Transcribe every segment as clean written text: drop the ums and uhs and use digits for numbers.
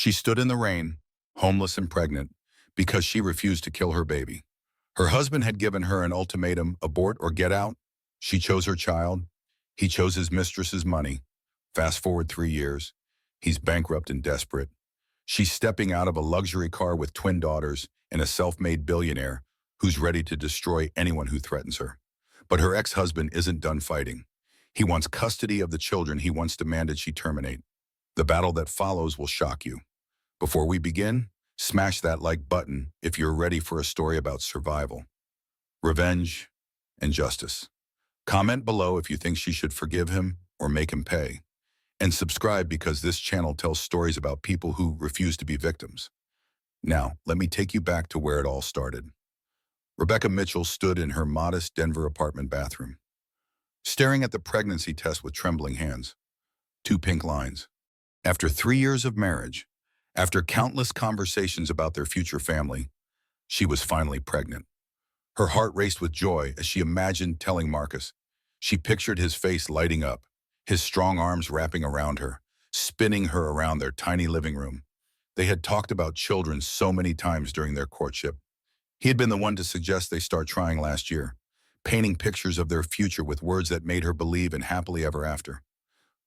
She stood in the rain, homeless and pregnant, because she refused to kill her baby. Her husband had given her an ultimatum, abort or get out. She chose her child. He chose his mistress's money. Fast forward 3 years. He's bankrupt and desperate. She's stepping out of a luxury car with twin daughters and a self-made billionaire who's ready to destroy anyone who threatens her. But her ex-husband isn't done fighting. He wants custody of the children he once demanded she terminate. The battle that follows will shock you. Before we begin, smash that like button if you're ready for a story about survival, revenge, and justice. Comment below if you think she should forgive him or make him pay. And subscribe because this channel tells stories about people who refuse to be victims. Now, let me take you back to where it all started. Rebecca Mitchell stood in her modest Denver apartment bathroom, staring at the pregnancy test with trembling hands. Two pink lines. After 3 years of marriage, after countless conversations about their future family, she was finally pregnant. Her heart raced with joy as she imagined telling Marcus. She pictured his face lighting up, his strong arms wrapping around her, spinning her around their tiny living room. They had talked about children so many times during their courtship. He had been the one to suggest they start trying last year, painting pictures of their future with words that made her believe in happily ever after.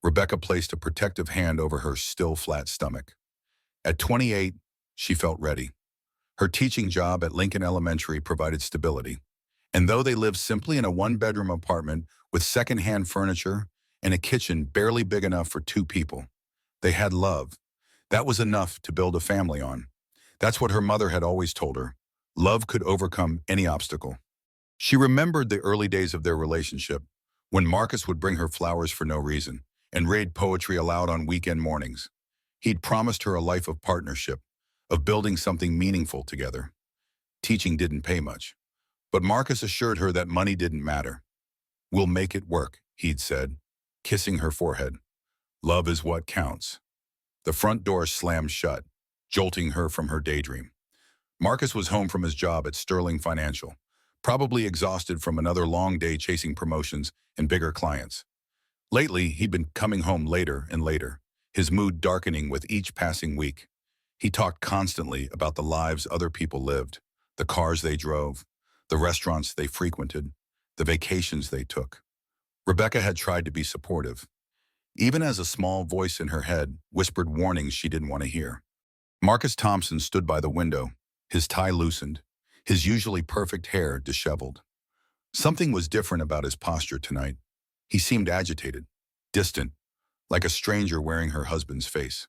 Rebecca placed a protective hand over her still flat stomach. At 28, she felt ready. Her teaching job at Lincoln Elementary provided stability. And though they lived simply in a one-bedroom apartment with second-hand furniture and a kitchen barely big enough for 2 people, they had love. That was enough to build a family on. That's what her mother had always told her. Love could overcome any obstacle. She remembered the early days of their relationship, when Marcus would bring her flowers for no reason and read poetry aloud on weekend mornings. He'd promised her a life of partnership, of building something meaningful together. Teaching didn't pay much, but Marcus assured her that money didn't matter. "We'll make it work," he'd said, kissing her forehead. "Love is what counts." The front door slammed shut, jolting her from her daydream. Marcus was home from his job at Sterling Financial, probably exhausted from another long day chasing promotions and bigger clients. Lately, he'd been coming home later and later, his mood darkening with each passing week. He talked constantly about the lives other people lived, the cars they drove, the restaurants they frequented, the vacations they took. Rebecca had tried to be supportive, even as a small voice in her head whispered warnings she didn't want to hear. Marcus Thompson stood by the window, his tie loosened, his usually perfect hair disheveled. Something was different about his posture tonight. He seemed agitated, distant, like a stranger wearing her husband's face.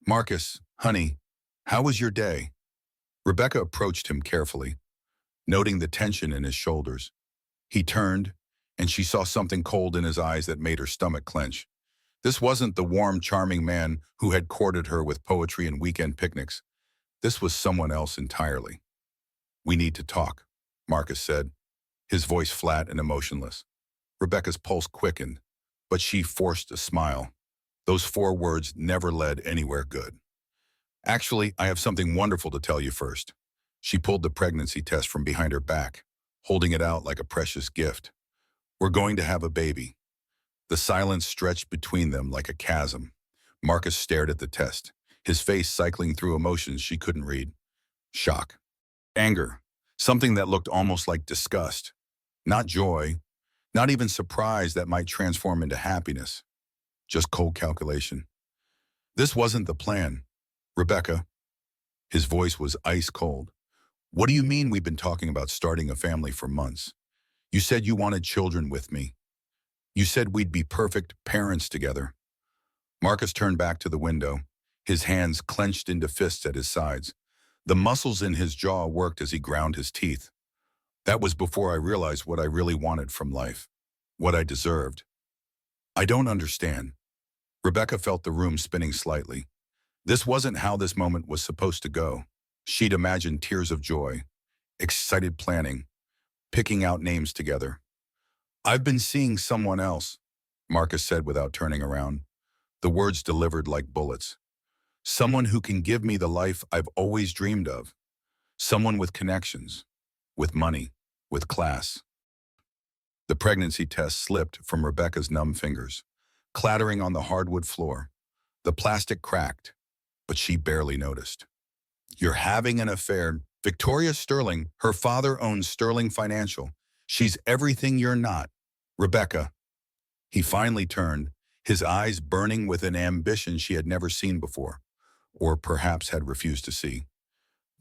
"Marcus, honey, how was your day?" Rebecca approached him carefully, noting the tension in his shoulders. He turned, and she saw something cold in his eyes that made her stomach clench. This wasn't the warm, charming man who had courted her with poetry and weekend picnics. This was someone else entirely. "We need to talk," Marcus said, his voice flat and emotionless. Rebecca's pulse quickened, but she forced a smile. Those 4 words never led anywhere good. "Actually, I have something wonderful to tell you first." She pulled the pregnancy test from behind her back, holding it out like a precious gift. "We're going to have a baby." The silence stretched between them like a chasm. Marcus stared at the test, his face cycling through emotions she couldn't read. Shock. Anger. Something that looked almost like disgust. Not joy. Not even surprise that might transform into happiness. Just cold calculation. "This wasn't the plan, Rebecca." His voice was ice cold. "What do you mean we've been talking about starting a family for months? You said you wanted children with me. You said we'd be perfect parents together." Marcus turned back to the window, his hands clenched into fists at his sides. The muscles in his jaw worked as he ground his teeth. "That was before I realized what I really wanted from life, what I deserved." "I don't understand." Rebecca felt the room spinning slightly. This wasn't how this moment was supposed to go. She'd imagined tears of joy, excited planning, picking out names together. "I've been seeing someone else," Marcus said without turning around, the words delivered like bullets. "Someone who can give me the life I've always dreamed of. Someone with connections, with money, with class." The pregnancy test slipped from Rebecca's numb fingers, clattering on the hardwood floor. The plastic cracked. but she barely noticed. You're having an affair. Victoria Sterling, her father owns Sterling Financial. She's everything you're not. Rebecca. He finally turned, his eyes burning with an ambition she had never seen before, or perhaps had refused to see.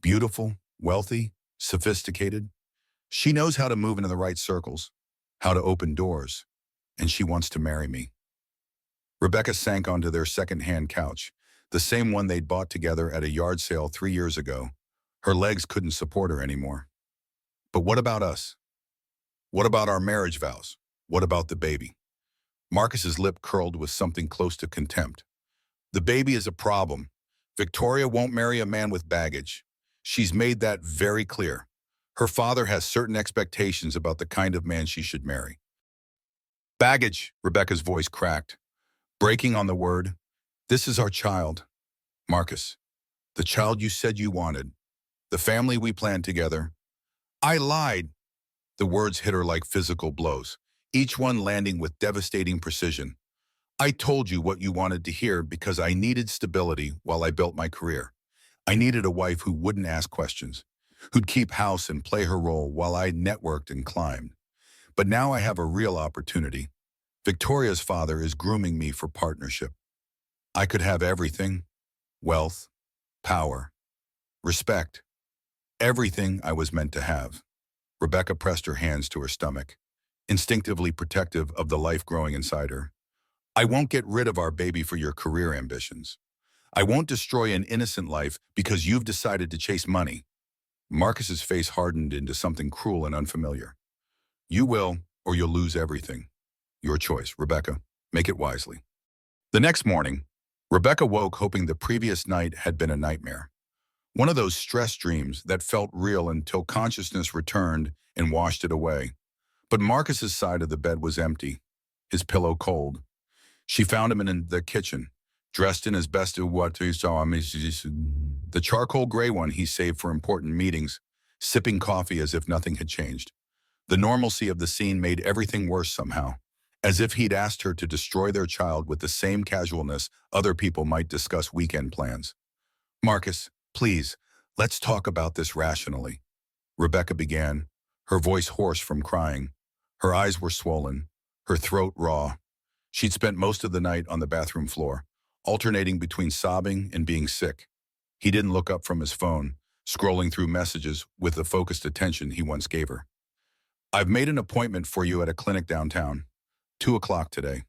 Beautiful, wealthy, sophisticated. She knows how to move into the right circles, how to open doors, and she wants to marry me. Rebecca sank onto their second-hand couch, the same one they'd bought together at a yard sale 3 years ago. Her legs couldn't support her anymore. But what about us? What about our marriage vows? What about the baby? Marcus's lip curled with something close to contempt. The baby is a problem. Victoria won't marry a man with baggage. She's made that very clear. Her father has certain expectations about the kind of man she should marry. Baggage, Rebecca's voice cracked, breaking on the word. This is our child. Marcus, the child you said you wanted. The family we planned together. I lied. The words hit her like physical blows, each one landing with devastating precision. I told you what you wanted to hear because I needed stability while I built my career. I needed a wife who wouldn't ask questions, who'd keep house and play her role while I networked and climbed. But now I have a real opportunity. Victoria's father is grooming me for partnership. I could have everything: wealth, power, respect, everything I was meant to have. Rebecca pressed her hands to her stomach, instinctively protective of the life growing inside her. I won't get rid of our baby for your career ambitions. I won't destroy an innocent life because you've decided to chase money. Marcus's face hardened into something cruel and unfamiliar. You will, or you'll lose everything. Your choice, Rebecca. Make it wisely. The next morning, Rebecca woke hoping the previous night had been a nightmare. One of those stress dreams that felt real until consciousness returned and washed it away. But Marcus's side of the bed was empty, his pillow cold. She found him in the kitchen, dressed in his best of what he saw, the charcoal gray one he saved for important meetings, sipping coffee as if nothing had changed. The normalcy of the scene made everything worse somehow, as if he'd asked her to destroy their child with the same casualness other people might discuss weekend plans. Marcus, please, let's talk about this rationally. Rebecca began, her voice hoarse from crying. Her eyes were swollen, her throat raw. She'd spent most of the night on the bathroom floor, alternating between sobbing and being sick. He didn't look up from his phone, scrolling through messages with the focused attention he once gave her. I've made an appointment for you at a clinic downtown. 2 o'clock today.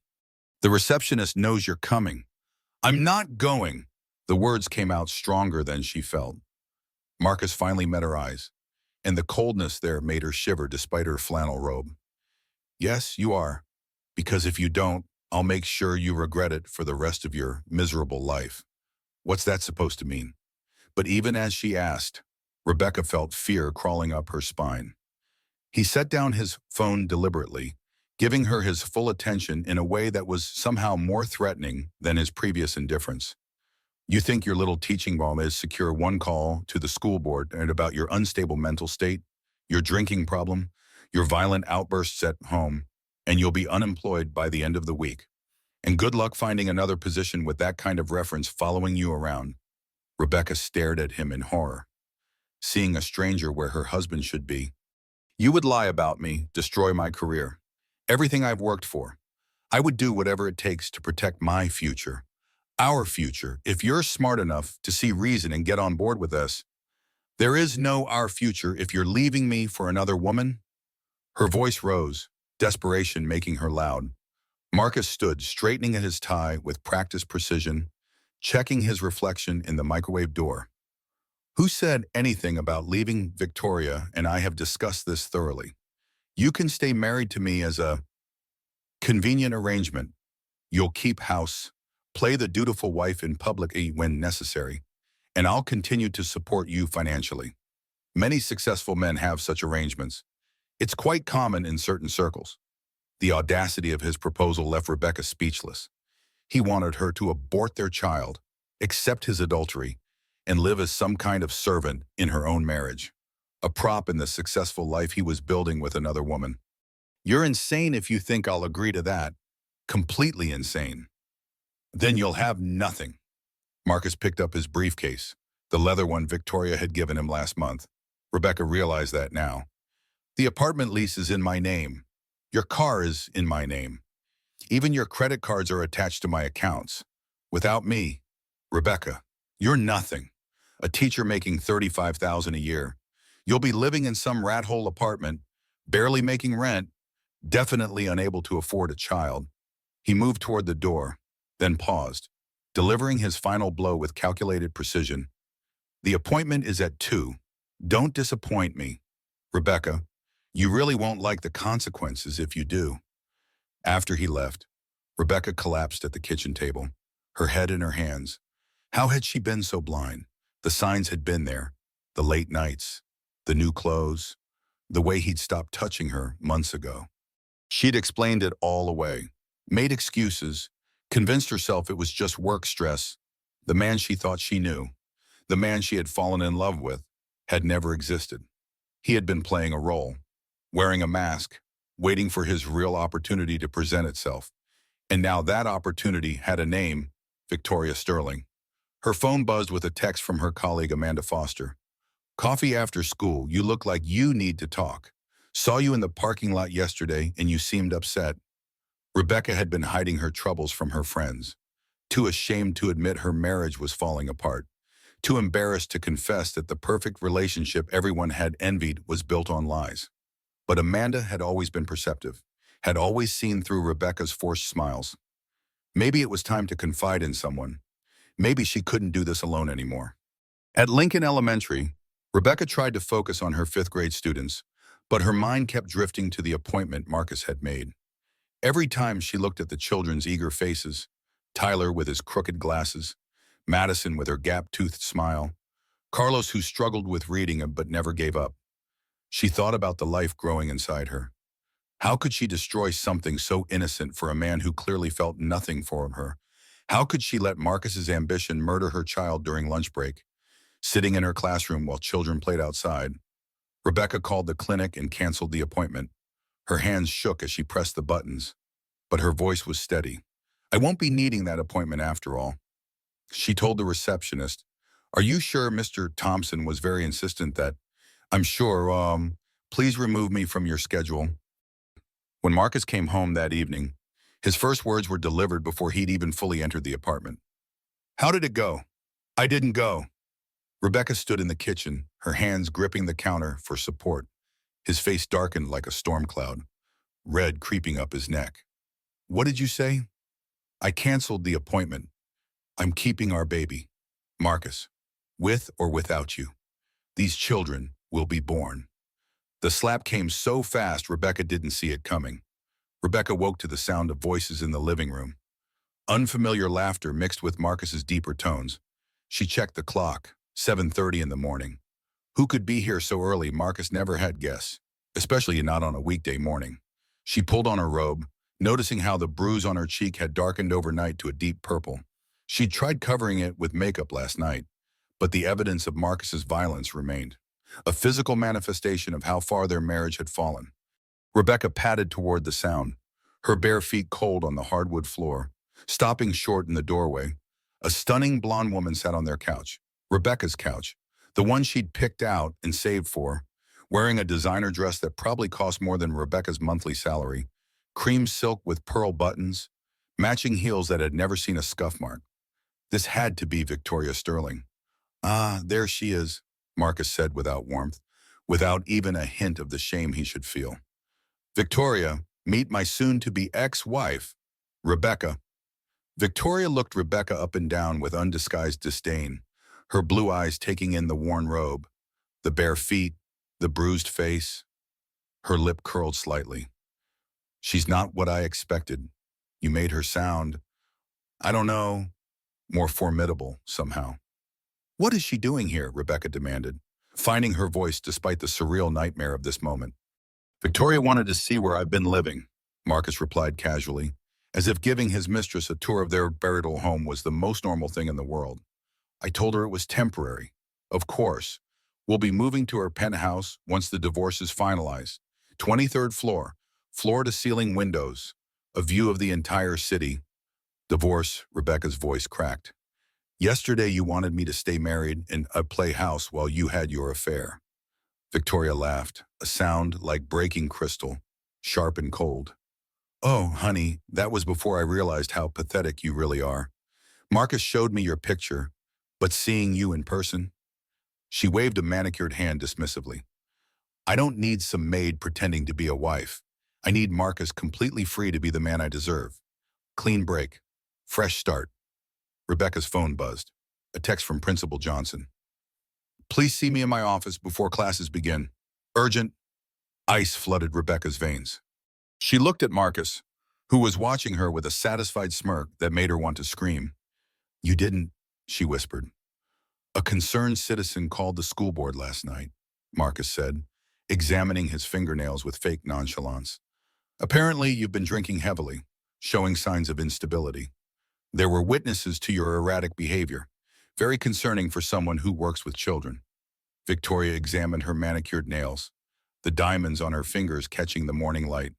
The receptionist knows you're coming. I'm not going. The words came out stronger than she felt. Marcus finally met her eyes, and the coldness there made her shiver despite her flannel robe. Yes, you are, because if you don't, I'll make sure you regret it for the rest of your miserable life. What's that supposed to mean? But even as she asked, Rebecca felt fear crawling up her spine. He set down his phone deliberately, giving her his full attention in a way that was somehow more threatening than his previous indifference. You think your little teaching mom is secure one call to the school board and about your unstable mental state, your drinking problem, your violent outbursts at home, and you'll be unemployed by the end of the week. And good luck finding another position with that kind of reference following you around. Rebecca stared at him in horror, seeing a stranger where her husband should be. You would lie about me, destroy my career, everything I've worked for. I would do whatever it takes to protect my future, our future, if you're smart enough to see reason and get on board with us. There is no our future if you're leaving me for another woman. Her voice rose, desperation making her loud. Marcus stood, straightening at his tie with practiced precision, checking his reflection in the microwave door. Who said anything about leaving Victoria, and I have discussed this thoroughly. You can stay married to me as a convenient arrangement. You'll keep house, play the dutiful wife in public when necessary, and I'll continue to support you financially. Many successful men have such arrangements. It's quite common in certain circles. The audacity of his proposal left Rebecca speechless. He wanted her to abort their child, accept his adultery, and live as some kind of servant in her own marriage, a prop in the successful life he was building with another woman. You're insane if you think I'll agree to that. Completely insane. Then you'll have nothing. Marcus picked up his briefcase, the leather one Victoria had given him last month. Rebecca realized that now. The apartment lease is in my name. Your car is in my name. Even your credit cards are attached to my accounts. Without me, Rebecca, you're nothing. A teacher making $35,000 a year. You'll be living in some rat hole apartment, barely making rent, definitely unable to afford a child. He moved toward the door, then paused, delivering his final blow with calculated precision. The appointment is at 2. Don't disappoint me. Rebecca, you really won't like the consequences if you do. After he left, Rebecca collapsed at the kitchen table, her head in her hands. How had she been so blind? The signs had been there, the late nights, the new clothes, the way he'd stopped touching her months ago. She'd explained it all away, made excuses, convinced herself it was just work stress. The man she thought she knew, the man she had fallen in love with, had never existed. He had been playing a role, wearing a mask, waiting for his real opportunity to present itself. And now that opportunity had a name, Victoria Sterling. Her phone buzzed with a text from her colleague Amanda Foster. Coffee after school, you look like you need to talk. Saw you in the parking lot yesterday and you seemed upset. Rebecca had been hiding her troubles from her friends, too ashamed to admit her marriage was falling apart, too embarrassed to confess that the perfect relationship everyone had envied was built on lies. But Amanda had always been perceptive, had always seen through Rebecca's forced smiles. Maybe it was time to confide in someone. Maybe she couldn't do this alone anymore. At Lincoln Elementary, Rebecca tried to focus on her 5th grade students, but her mind kept drifting to the appointment Marcus had made. Every time she looked at the children's eager faces, Tyler with his crooked glasses, Madison with her gap-toothed smile, Carlos who struggled with reading but never gave up, she thought about the life growing inside her. How could she destroy something so innocent for a man who clearly felt nothing for her? How could she let Marcus's ambition murder her child during lunch break, sitting in her classroom while children played outside? Rebecca called the clinic and canceled the appointment. Her hands shook as she pressed the buttons, but her voice was steady. I won't be needing that appointment after all. She told the receptionist, are you sure Mr. Thompson was very insistent that, I'm sure, please remove me from your schedule. When Marcus came home that evening, his first words were delivered before he'd even fully entered the apartment. How did it go? I didn't go. Rebecca stood in the kitchen, her hands gripping the counter for support. His face darkened like a storm cloud, red creeping up his neck. What did you say? I canceled the appointment. I'm keeping our baby. Marcus, with or without you. These children will be born. The slap came so fast Rebecca didn't see it coming. Rebecca woke to the sound of voices in the living room. Unfamiliar laughter mixed with Marcus's deeper tones. She checked the clock, 7:30 in the morning. Who could be here so early? Marcus never had guests, especially not on a weekday morning. She pulled on her robe, noticing how the bruise on her cheek had darkened overnight to a deep purple. She'd tried covering it with makeup last night, but the evidence of Marcus's violence remained, a physical manifestation of how far their marriage had fallen. Rebecca padded toward the sound, her bare feet cold on the hardwood floor. Stopping short in the doorway, a stunning blonde woman sat on their couch, Rebecca's couch, the one she'd picked out and saved for, wearing a designer dress that probably cost more than Rebecca's monthly salary, cream silk with pearl buttons, matching heels that had never seen a scuff mark. This had to be Victoria Sterling. Ah, there she is, Marcus said without warmth, without even a hint of the shame he should feel. Victoria, meet my soon-to-be ex-wife, Rebecca. Victoria looked Rebecca up and down with undisguised disdain, her blue eyes taking in the worn robe, the bare feet, the bruised face. Her lip curled slightly. She's not what I expected. You made her sound, I don't know, more formidable somehow. What is she doing here? Rebecca demanded, finding her voice despite the surreal nightmare of this moment. Victoria wanted to see where I've been living, Marcus replied casually, as if giving his mistress a tour of their marital home was the most normal thing in the world. I told her it was temporary. Of course, we'll be moving to her penthouse once the divorce is finalized. 23rd floor, floor-to-ceiling windows, a view of the entire city. Divorce, Rebecca's voice cracked. Yesterday you wanted me to stay married and play house while you had your affair. Victoria laughed, a sound like breaking crystal, sharp and cold. Oh, honey, that was before I realized how pathetic you really are. Marcus showed me your picture, but seeing you in person? She waved a manicured hand dismissively. I don't need some maid pretending to be a wife. I need Marcus completely free to be the man I deserve. Clean break. Fresh start. Rebecca's phone buzzed. A text from Principal Johnson. Please see me in my office before classes begin. Urgent. Ice flooded Rebecca's veins. She looked at Marcus, who was watching her with a satisfied smirk that made her want to scream. You didn't, she whispered. A concerned citizen called the school board last night, Marcus said, examining his fingernails with fake nonchalance. Apparently, you've been drinking heavily, showing signs of instability. There were witnesses to your erratic behavior, very concerning for someone who works with children. Victoria examined her manicured nails, the diamonds on her fingers catching the morning light.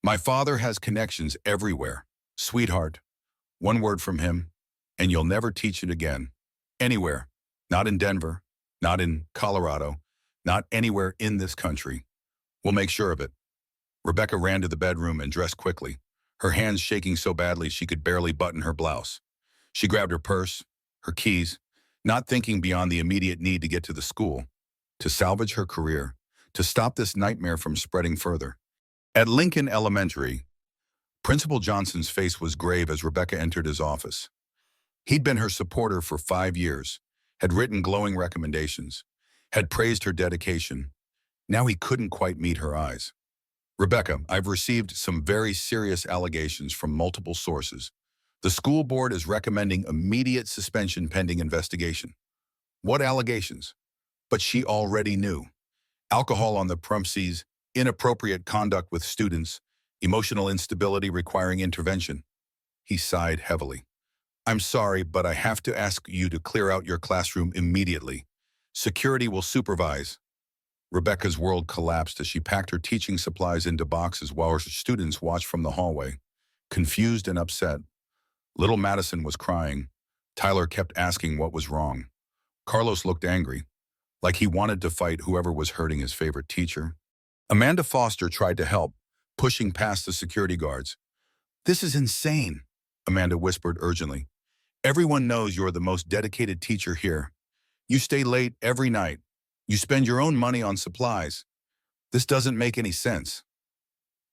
My father has connections everywhere. Sweetheart, one word from him, and you'll never teach it again. Anywhere. Not in Denver, not in Colorado, not anywhere in this country. We'll make sure of it. Rebecca ran to the bedroom and dressed quickly, her hands shaking so badly she could barely button her blouse. She grabbed her purse, her keys, not thinking beyond the immediate need to get to the school, to salvage her career, to stop this nightmare from spreading further. At Lincoln Elementary, Principal Johnson's face was grave as Rebecca entered his office. He'd been her supporter for 5 years, had written glowing recommendations, had praised her dedication. Now he couldn't quite meet her eyes. Rebecca, I've received some very serious allegations from multiple sources. The school board is recommending immediate suspension pending investigation. What allegations? But she already knew. Alcohol on the premises, inappropriate conduct with students, emotional instability requiring intervention. He sighed heavily. I'm sorry, but I have to ask you to clear out your classroom immediately. Security will supervise. Rebecca's world collapsed as she packed her teaching supplies into boxes while her students watched from the hallway, confused and upset. Little Madison was crying. Tyler kept asking what was wrong. Carlos looked angry, like he wanted to fight whoever was hurting his favorite teacher. Amanda Foster tried to help, pushing past the security guards. This is insane, Amanda whispered urgently. Everyone knows you're the most dedicated teacher here. You stay late every night. You spend your own money on supplies. This doesn't make any sense.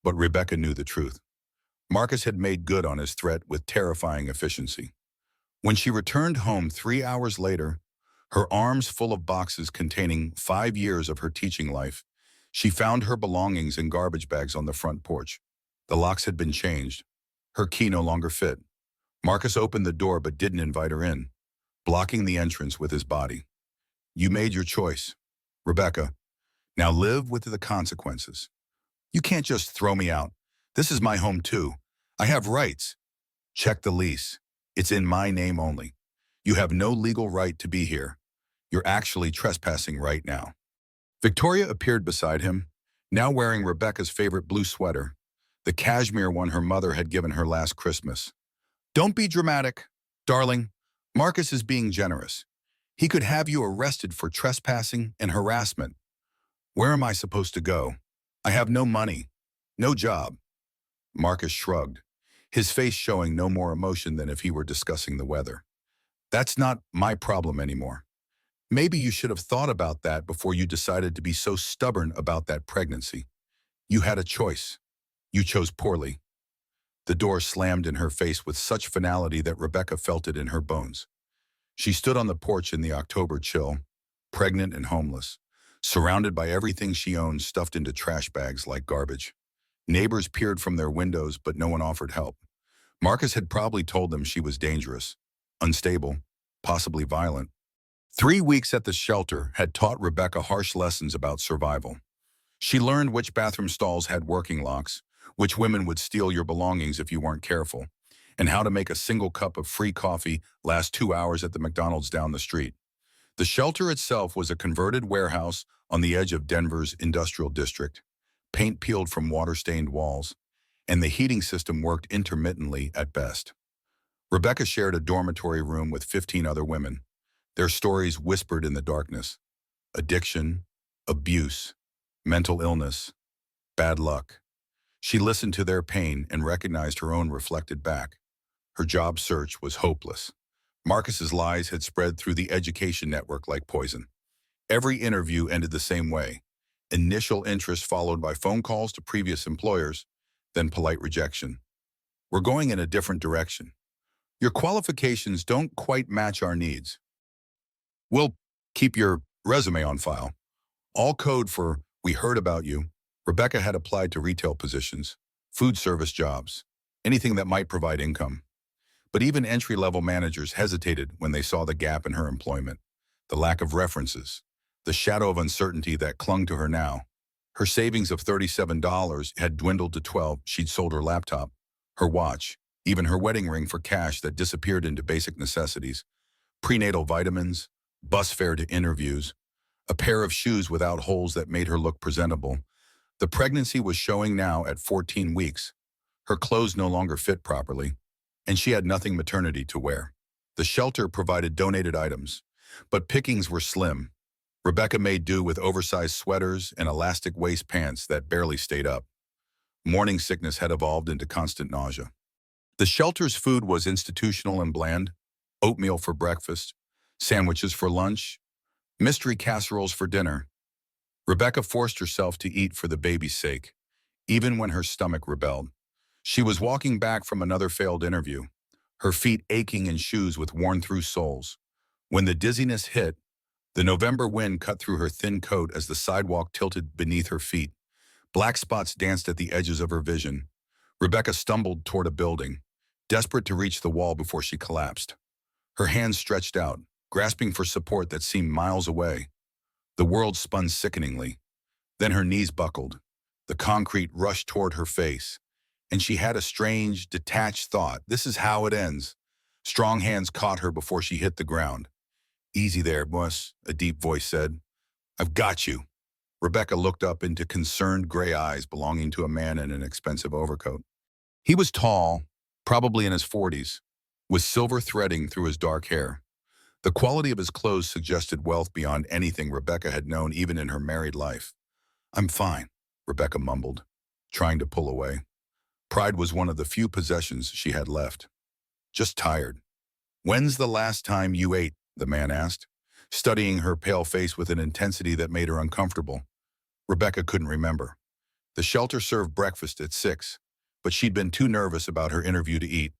But Rebecca knew the truth. Marcus had made good on his threat with terrifying efficiency. When she returned home 3 hours later, her arms full of boxes containing 5 years of her teaching life, she found her belongings in garbage bags on the front porch. The locks had been changed. Her key no longer fit. Marcus opened the door but didn't invite her in, blocking the entrance with his body. You made your choice, Rebecca. Now live with the consequences. You can't just throw me out. This is my home too. I have rights. Check the lease. It's in my name only. You have no legal right to be here. You're actually trespassing right now. Victoria appeared beside him, now wearing Rebecca's favorite blue sweater, the cashmere one her mother had given her last Christmas. Don't be dramatic, darling. Marcus is being generous. He could have you arrested for trespassing and harassment. Where am I supposed to go? I have no money, no job. Marcus shrugged, his face showing no more emotion than if he were discussing the weather. That's not my problem anymore. Maybe you should have thought about that before you decided to be so stubborn about that pregnancy. You had a choice. You chose poorly. The door slammed in her face with such finality that Rebecca felt it in her bones. She stood on the porch in the October chill, pregnant and homeless, surrounded by everything she owned stuffed into trash bags like garbage. Neighbors peered from their windows, but no one offered help. Marcus had probably told them she was dangerous, unstable, possibly violent. 3 weeks at the shelter had taught Rebecca harsh lessons about survival. She learned which bathroom stalls had working locks, which women would steal your belongings if you weren't careful, and how to make a single cup of free coffee last 2 hours at the McDonald's down the street. The shelter itself was a converted warehouse on the edge of Denver's industrial district, paint peeled from water-stained walls, and the heating system worked intermittently at best. Rebecca shared a dormitory room with 15 other women, their stories whispered in the darkness. Addiction, abuse, mental illness, bad luck. She listened to their pain and recognized her own reflected back. Her job search was hopeless. Marcus's lies had spread through the education network like poison. Every interview ended the same way. Initial interest followed by phone calls to previous employers, then polite rejection. We're going in a different direction. Your qualifications don't quite match our needs. We'll keep your resume on file. All code for "we heard about you." Rebecca had applied to retail positions, food service jobs, anything that might provide income. But even entry-level managers hesitated when they saw the gap in her employment, the lack of references, the shadow of uncertainty that clung to her now. Her savings of $37 had dwindled to $12. She'd sold her laptop, her watch, even her wedding ring for cash that disappeared into basic necessities, prenatal vitamins, bus fare to interviews, a pair of shoes without holes that made her look presentable. The pregnancy was showing now at 14 weeks. Her clothes no longer fit properly, and she had nothing maternity to wear. The shelter provided donated items, but pickings were slim. Rebecca made do with oversized sweaters and elastic waist pants that barely stayed up. Morning sickness had evolved into constant nausea. The shelter's food was institutional and bland: oatmeal for breakfast, sandwiches for lunch, mystery casseroles for dinner. Rebecca forced herself to eat for the baby's sake, even when her stomach rebelled. She was walking back from another failed interview, her feet aching in shoes with worn-through soles. When the dizziness hit, the November wind cut through her thin coat as the sidewalk tilted beneath her feet. Black spots danced at the edges of her vision. Rebecca stumbled toward a building, desperate to reach the wall before she collapsed. Her hands stretched out, grasping for support that seemed miles away. The world spun sickeningly. Then her knees buckled. The concrete rushed toward her face, and she had a strange, detached thought. This is how it ends. Strong hands caught her before she hit the ground. "Easy there, boss," a deep voice said. "I've got you." Rebecca looked up into concerned gray eyes belonging to a man in an expensive overcoat. He was tall, probably in his 40s, with silver threading through his dark hair. The quality of his clothes suggested wealth beyond anything Rebecca had known even in her married life. "I'm fine," Rebecca mumbled, trying to pull away. Pride was one of the few possessions she had left. "Just tired." "When's the last time you ate?" the man asked, studying her pale face with an intensity that made her uncomfortable. Rebecca couldn't remember. The shelter served breakfast at 6, but she'd been too nervous about her interview to eat.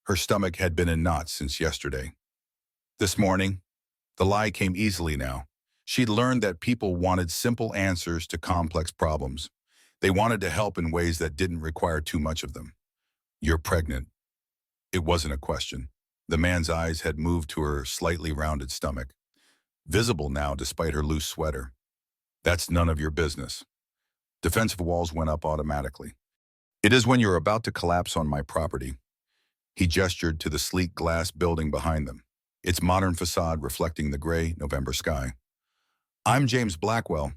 Her stomach had been in knots since yesterday. This morning, the lie came easily now. She'd learned that people wanted simple answers to complex problems. They wanted to help in ways that didn't require too much of them. "You're pregnant." It wasn't a question. The man's eyes had moved to her slightly rounded stomach, visible now despite her loose sweater. "That's none of your business." Defensive walls went up automatically. "It is when you're about to collapse on my property." He gestured to the sleek glass building behind them, its modern facade reflecting the gray November sky. "I'm James Blackwell."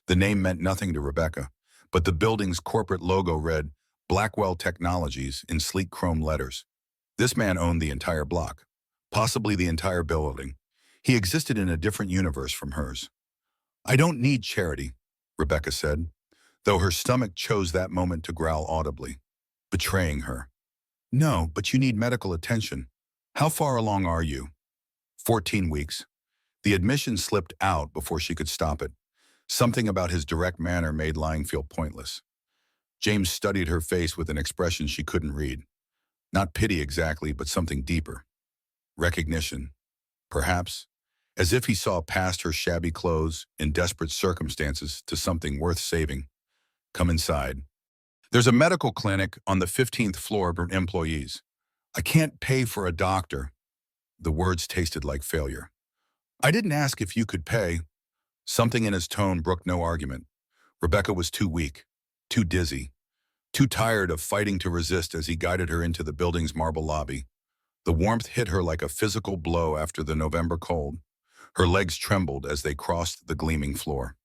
The name meant nothing to Rebecca, but the building's corporate logo read Blackwell Technologies in sleek chrome letters. This man owned the entire block, possibly the entire building. He existed in a different universe from hers. "I don't need charity," Rebecca said, though her stomach chose that moment to growl audibly. Betraying her. "No, but you need medical attention. How far along are you?" 14 weeks. The admission slipped out before she could stop it. Something about his direct manner made lying feel pointless. James studied her face with an expression she couldn't read. Not pity exactly, but something deeper. Recognition, perhaps, as if he saw past her shabby clothes in desperate circumstances to something worth saving. "Come inside. There's a medical clinic on the 15th floor for employees. I can't pay for a doctor." The words tasted like failure. "I didn't ask if you could pay." Something in his tone brooked no argument. Rebecca was too weak, too dizzy, too tired of fighting to resist as he guided her into the building's marble lobby. The warmth hit her like a physical blow after the November cold. Her legs trembled as they crossed the gleaming floor.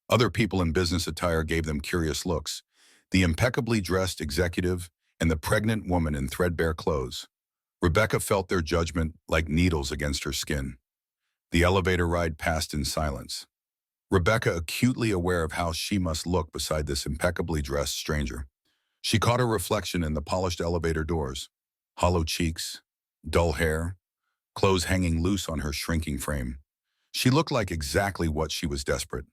Other people in business attire gave them curious looks: the impeccably dressed executive and the pregnant woman in threadbare clothes. Rebecca felt their judgment like needles against her skin. The elevator ride passed in silence. Rebecca acutely aware of how she must look beside this impeccably dressed stranger. She caught her reflection in the polished elevator doors. Hollow cheeks, dull hair, clothes hanging loose on her shrinking frame. She looked like exactly what she was desperate.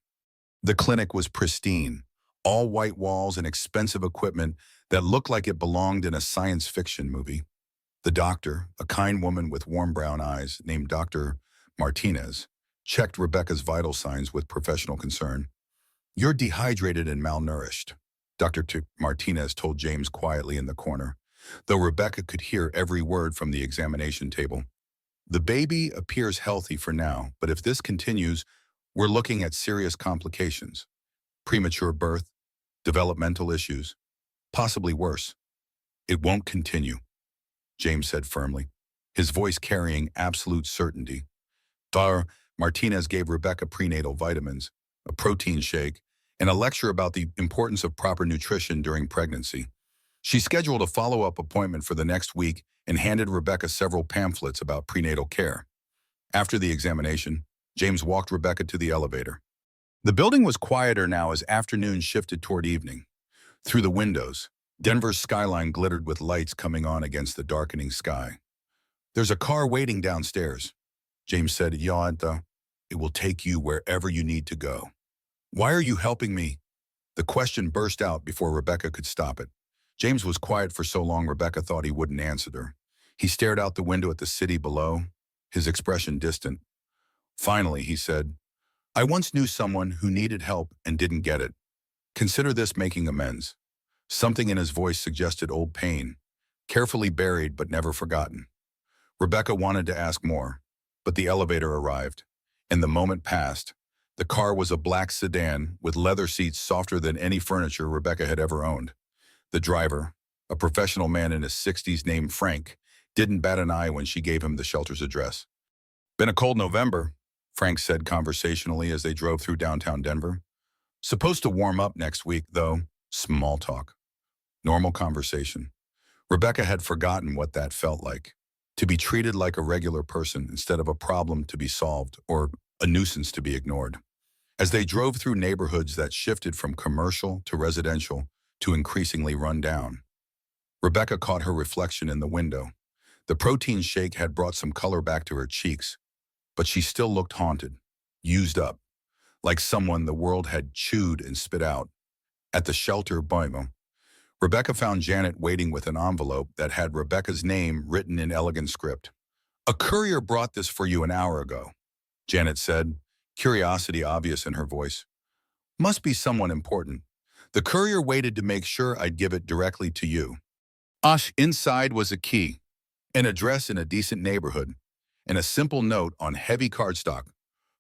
The clinic was pristine, all white walls and expensive equipment that looked like it belonged in a science fiction movie. The doctor, a kind woman with warm brown eyes named Dr. Martinez, checked Rebecca's vital signs with professional concern. "You're dehydrated and malnourished," Martinez told James quietly in the corner, though Rebecca could hear every word from the examination table. "The baby appears healthy for now, but if this continues, we're looking at serious complications. Premature birth, developmental issues, possibly worse." "It won't continue," James said firmly, his voice carrying absolute certainty. Dr. Martinez gave Rebecca prenatal vitamins, a protein shake, and a lecture about the importance of proper nutrition during pregnancy. She scheduled a follow-up appointment for the next week and handed Rebecca several pamphlets about prenatal care. After the examination, James walked Rebecca to the elevator. The building was quieter now as afternoon shifted toward evening. Through the windows, Denver's skyline glittered with lights coming on against the darkening sky. "There's a car waiting downstairs," James said. "Yaanta, it will take you wherever you need to go." "Why are you helping me?" The question burst out before Rebecca could stop it. James was quiet for so long Rebecca thought he wouldn't answer her. He stared out the window at the city below, his expression distant. Finally, he said, "I once knew someone who needed help and didn't get it. Consider this making amends." Something in his voice suggested old pain, carefully buried but never forgotten. Rebecca wanted to ask more, but the elevator arrived, and the moment passed. The car was a black sedan with leather seats softer than any furniture Rebecca had ever owned. The driver, a professional man in his 60s named Frank, didn't bat an eye when she gave him the shelter's address. "Been a cold November," Frank said conversationally as they drove through downtown Denver. "Supposed to warm up next week, though." Small talk. Normal conversation. Rebecca had forgotten what that felt like. To be treated like a regular person instead of a problem to be solved or a nuisance to be ignored. As they drove through neighborhoods that shifted from commercial to residential to increasingly run down, Rebecca caught her reflection in the window. The protein shake had brought some color back to her cheeks, but she still looked haunted, used up, like someone the world had chewed and spit out. At the shelter, Rebecca found Janet waiting with an envelope that had Rebecca's name written in elegant script. "A courier brought this for you an hour ago," Janet said, curiosity obvious in her voice. "Must be someone important. The courier waited to make sure I'd give it directly to you." Inside was a key, an address in a decent neighborhood, and a simple note on heavy cardstock.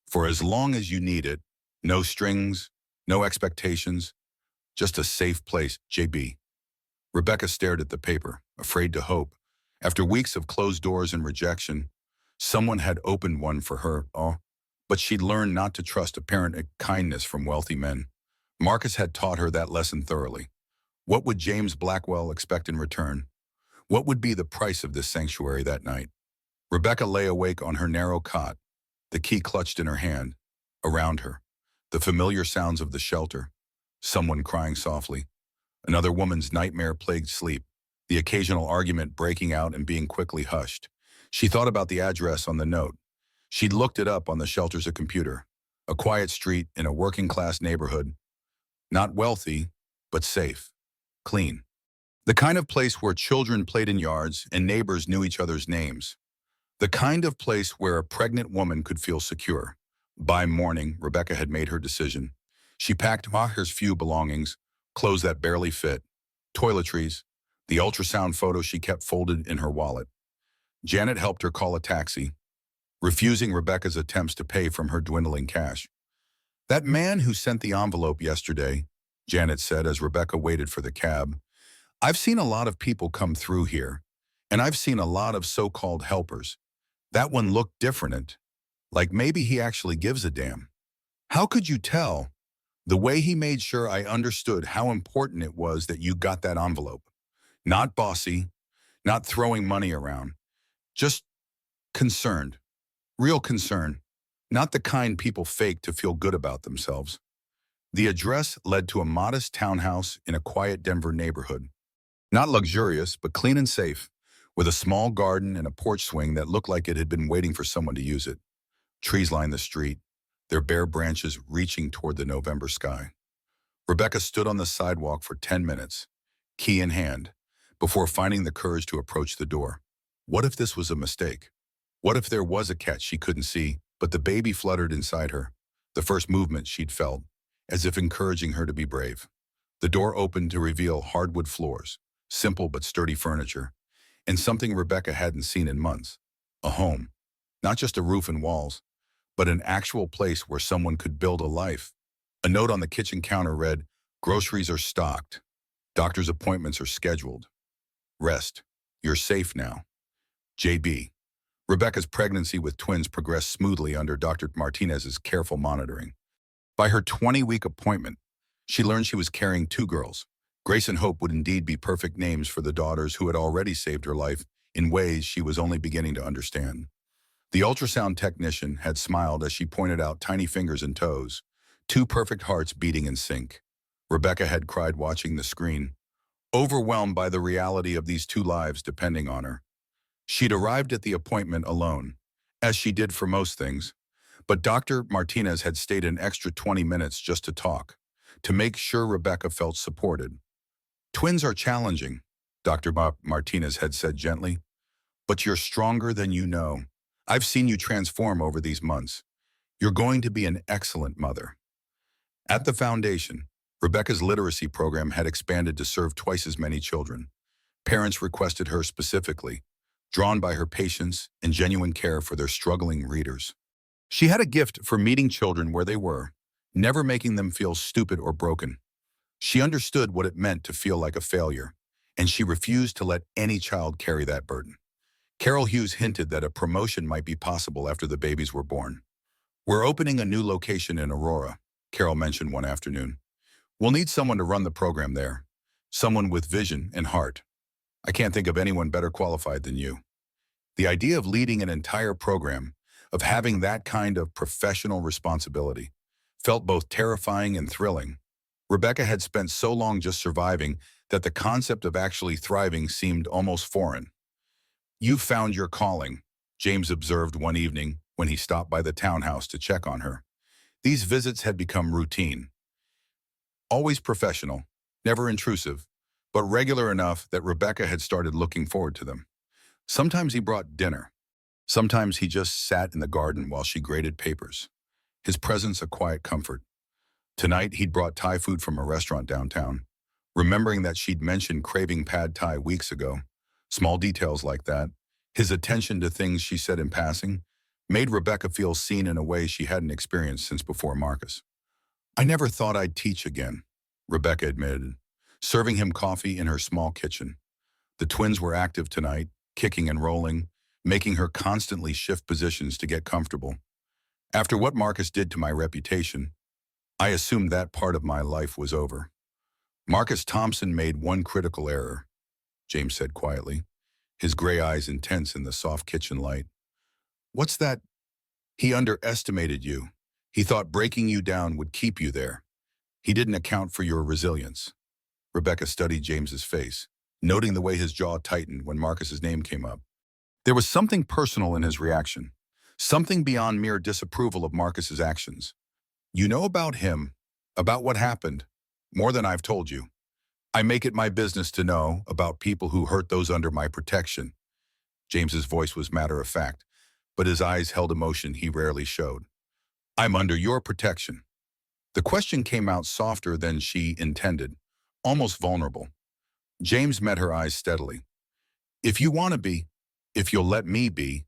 "For as long as you need it, no strings, no expectations, just a safe place, JB." Rebecca stared at the paper, afraid to hope. After weeks of closed doors and rejection, someone had opened one for her, but she'd learned not to trust apparent kindness from wealthy men. Marcus had taught her that lesson thoroughly. What would James Blackwell expect in return? What would be the price of this sanctuary that night? Rebecca lay awake on her narrow cot, the key clutched in her hand. Around her, the familiar sounds of the shelter, someone crying softly, another woman's nightmare-plagued sleep, the occasional argument breaking out and being quickly hushed. She thought about the address on the note. She'd looked it up on the shelter's computer. A quiet street in a working-class neighborhood. Not wealthy, but safe. Clean. The kind of place where children played in yards and neighbors knew each other's names. The kind of place where a pregnant woman could feel secure. By morning, Rebecca had made her decision. She packed Maher's few belongings, clothes that barely fit, toiletries, the ultrasound photo she kept folded in her wallet. Janet helped her call a taxi, refusing Rebecca's attempts to pay from her dwindling cash. "That man who sent the envelope yesterday," Janet said as Rebecca waited for the cab. "I've seen a lot of people come through here, and I've seen a lot of so-called helpers. That one looked different, like maybe he actually gives a damn." "How could you tell?" "The way he made sure I understood how important it was that you got that envelope. Not bossy, not throwing money around, Just concerned. Real concern. Not the kind people fake to feel good about themselves. The address led to a modest townhouse in a quiet Denver neighborhood. Not luxurious, but clean and safe, with a small garden and a porch swing that looked like it had been waiting for someone to use it. Trees lined the street, their bare branches reaching toward the November sky. Rebecca stood on the sidewalk for 10 minutes, key in hand, before finding the courage to approach the door. What if this was a mistake? What if there was a catch she couldn't see, but the baby fluttered inside her, the first movement she'd felt, as if encouraging her to be brave. The door opened to reveal hardwood floors, simple but sturdy furniture, and something Rebecca hadn't seen in months. A home. Not just a roof and walls, but an actual place where someone could build a life. A note on the kitchen counter read, "Groceries are stocked. Doctor's appointments are scheduled. Rest. You're safe now. JB." Rebecca's pregnancy with twins progressed smoothly under Dr. Martinez's careful monitoring. By her 20-week appointment, she learned she was carrying two girls. Grace and Hope would indeed be perfect names for the daughters who had already saved her life in ways she was only beginning to understand. The ultrasound technician had smiled as she pointed out tiny fingers and toes, two perfect hearts beating in sync. Rebecca had cried watching the screen, overwhelmed by the reality of these two lives depending on her. She'd arrived at the appointment alone, as she did for most things, but Dr. Martinez had stayed an extra 20 minutes just to talk, to make sure Rebecca felt supported. "Twins are challenging," Dr. Martinez had said gently, "but you're stronger than you know. I've seen you transform over these months. You're going to be an excellent mother." At the foundation, Rebecca's literacy program had expanded to serve twice as many children. Parents requested her specifically, drawn by her patience and genuine care for their struggling readers. She had a gift for meeting children where they were, never making them feel stupid or broken. She understood what it meant to feel like a failure, and she refused to let any child carry that burden. Carol Hughes hinted that a promotion might be possible after the babies were born. "We're opening a new location in Aurora," Carol mentioned one afternoon. "We'll need someone to run the program there, someone with vision and heart. I can't think of anyone better qualified than you." The idea of leading an entire program, of having that kind of professional responsibility, felt both terrifying and thrilling. Rebecca had spent so long just surviving that the concept of actually thriving seemed almost foreign. "You've found your calling," James observed one evening when he stopped by the townhouse to check on her. These visits had become routine. Always professional, never intrusive, but regular enough that Rebecca had started looking forward to them. Sometimes he brought dinner. Sometimes he just sat in the garden while she graded papers. His presence a quiet comfort. Tonight he'd brought Thai food from a restaurant downtown, remembering that she'd mentioned craving pad Thai weeks ago. Small details like that, his attention to things she said in passing, made Rebecca feel seen in a way she hadn't experienced since before Marcus. "I never thought I'd teach again," Rebecca admitted, serving him coffee in her small kitchen. The twins were active tonight, kicking and rolling, making her constantly shift positions to get comfortable. "After what Marcus did to my reputation, I assumed that part of my life was over." "Marcus Thompson made one critical error," James said quietly, his gray eyes intense in the soft kitchen light. "What's that?" "He underestimated you. He thought breaking you down would keep you there. He didn't account for your resilience." Rebecca studied James's face, noting the way his jaw tightened when Marcus's name came up. There was something personal in his reaction, something beyond mere disapproval of Marcus's actions. "You know about him, about what happened, more than I've told you. I make it my business to know about people who hurt those under my protection." James's voice was matter of fact, but his eyes held emotion he rarely showed. "I'm under your protection." The question came out softer than she intended, almost vulnerable. James met her eyes steadily. "If you want to be, if you'll let me be."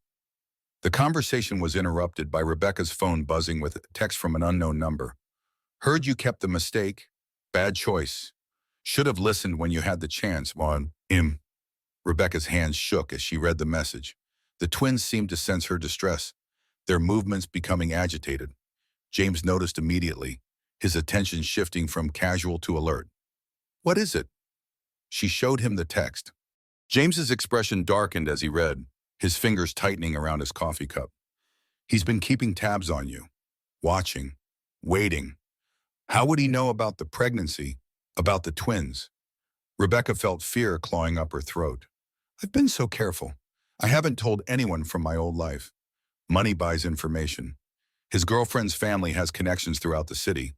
The conversation was interrupted by Rebecca's phone buzzing with a text from an unknown number. "Heard you kept the mistake. Bad choice. Should have listened when you had the chance, on him." Rebecca's hands shook as she read the message. The twins seemed to sense her distress, their movements becoming agitated. James noticed immediately, his attention shifting from casual to alert. "What is it?" She showed him the text. James's expression darkened as he read. his fingers tightening around his coffee cup. He's been keeping tabs on you, watching, waiting. How would he know about the pregnancy, about the twins? Rebecca felt fear clawing up her throat. I've been so careful. I haven't told anyone from my old life. Money buys information. His girlfriend's family has connections throughout the city.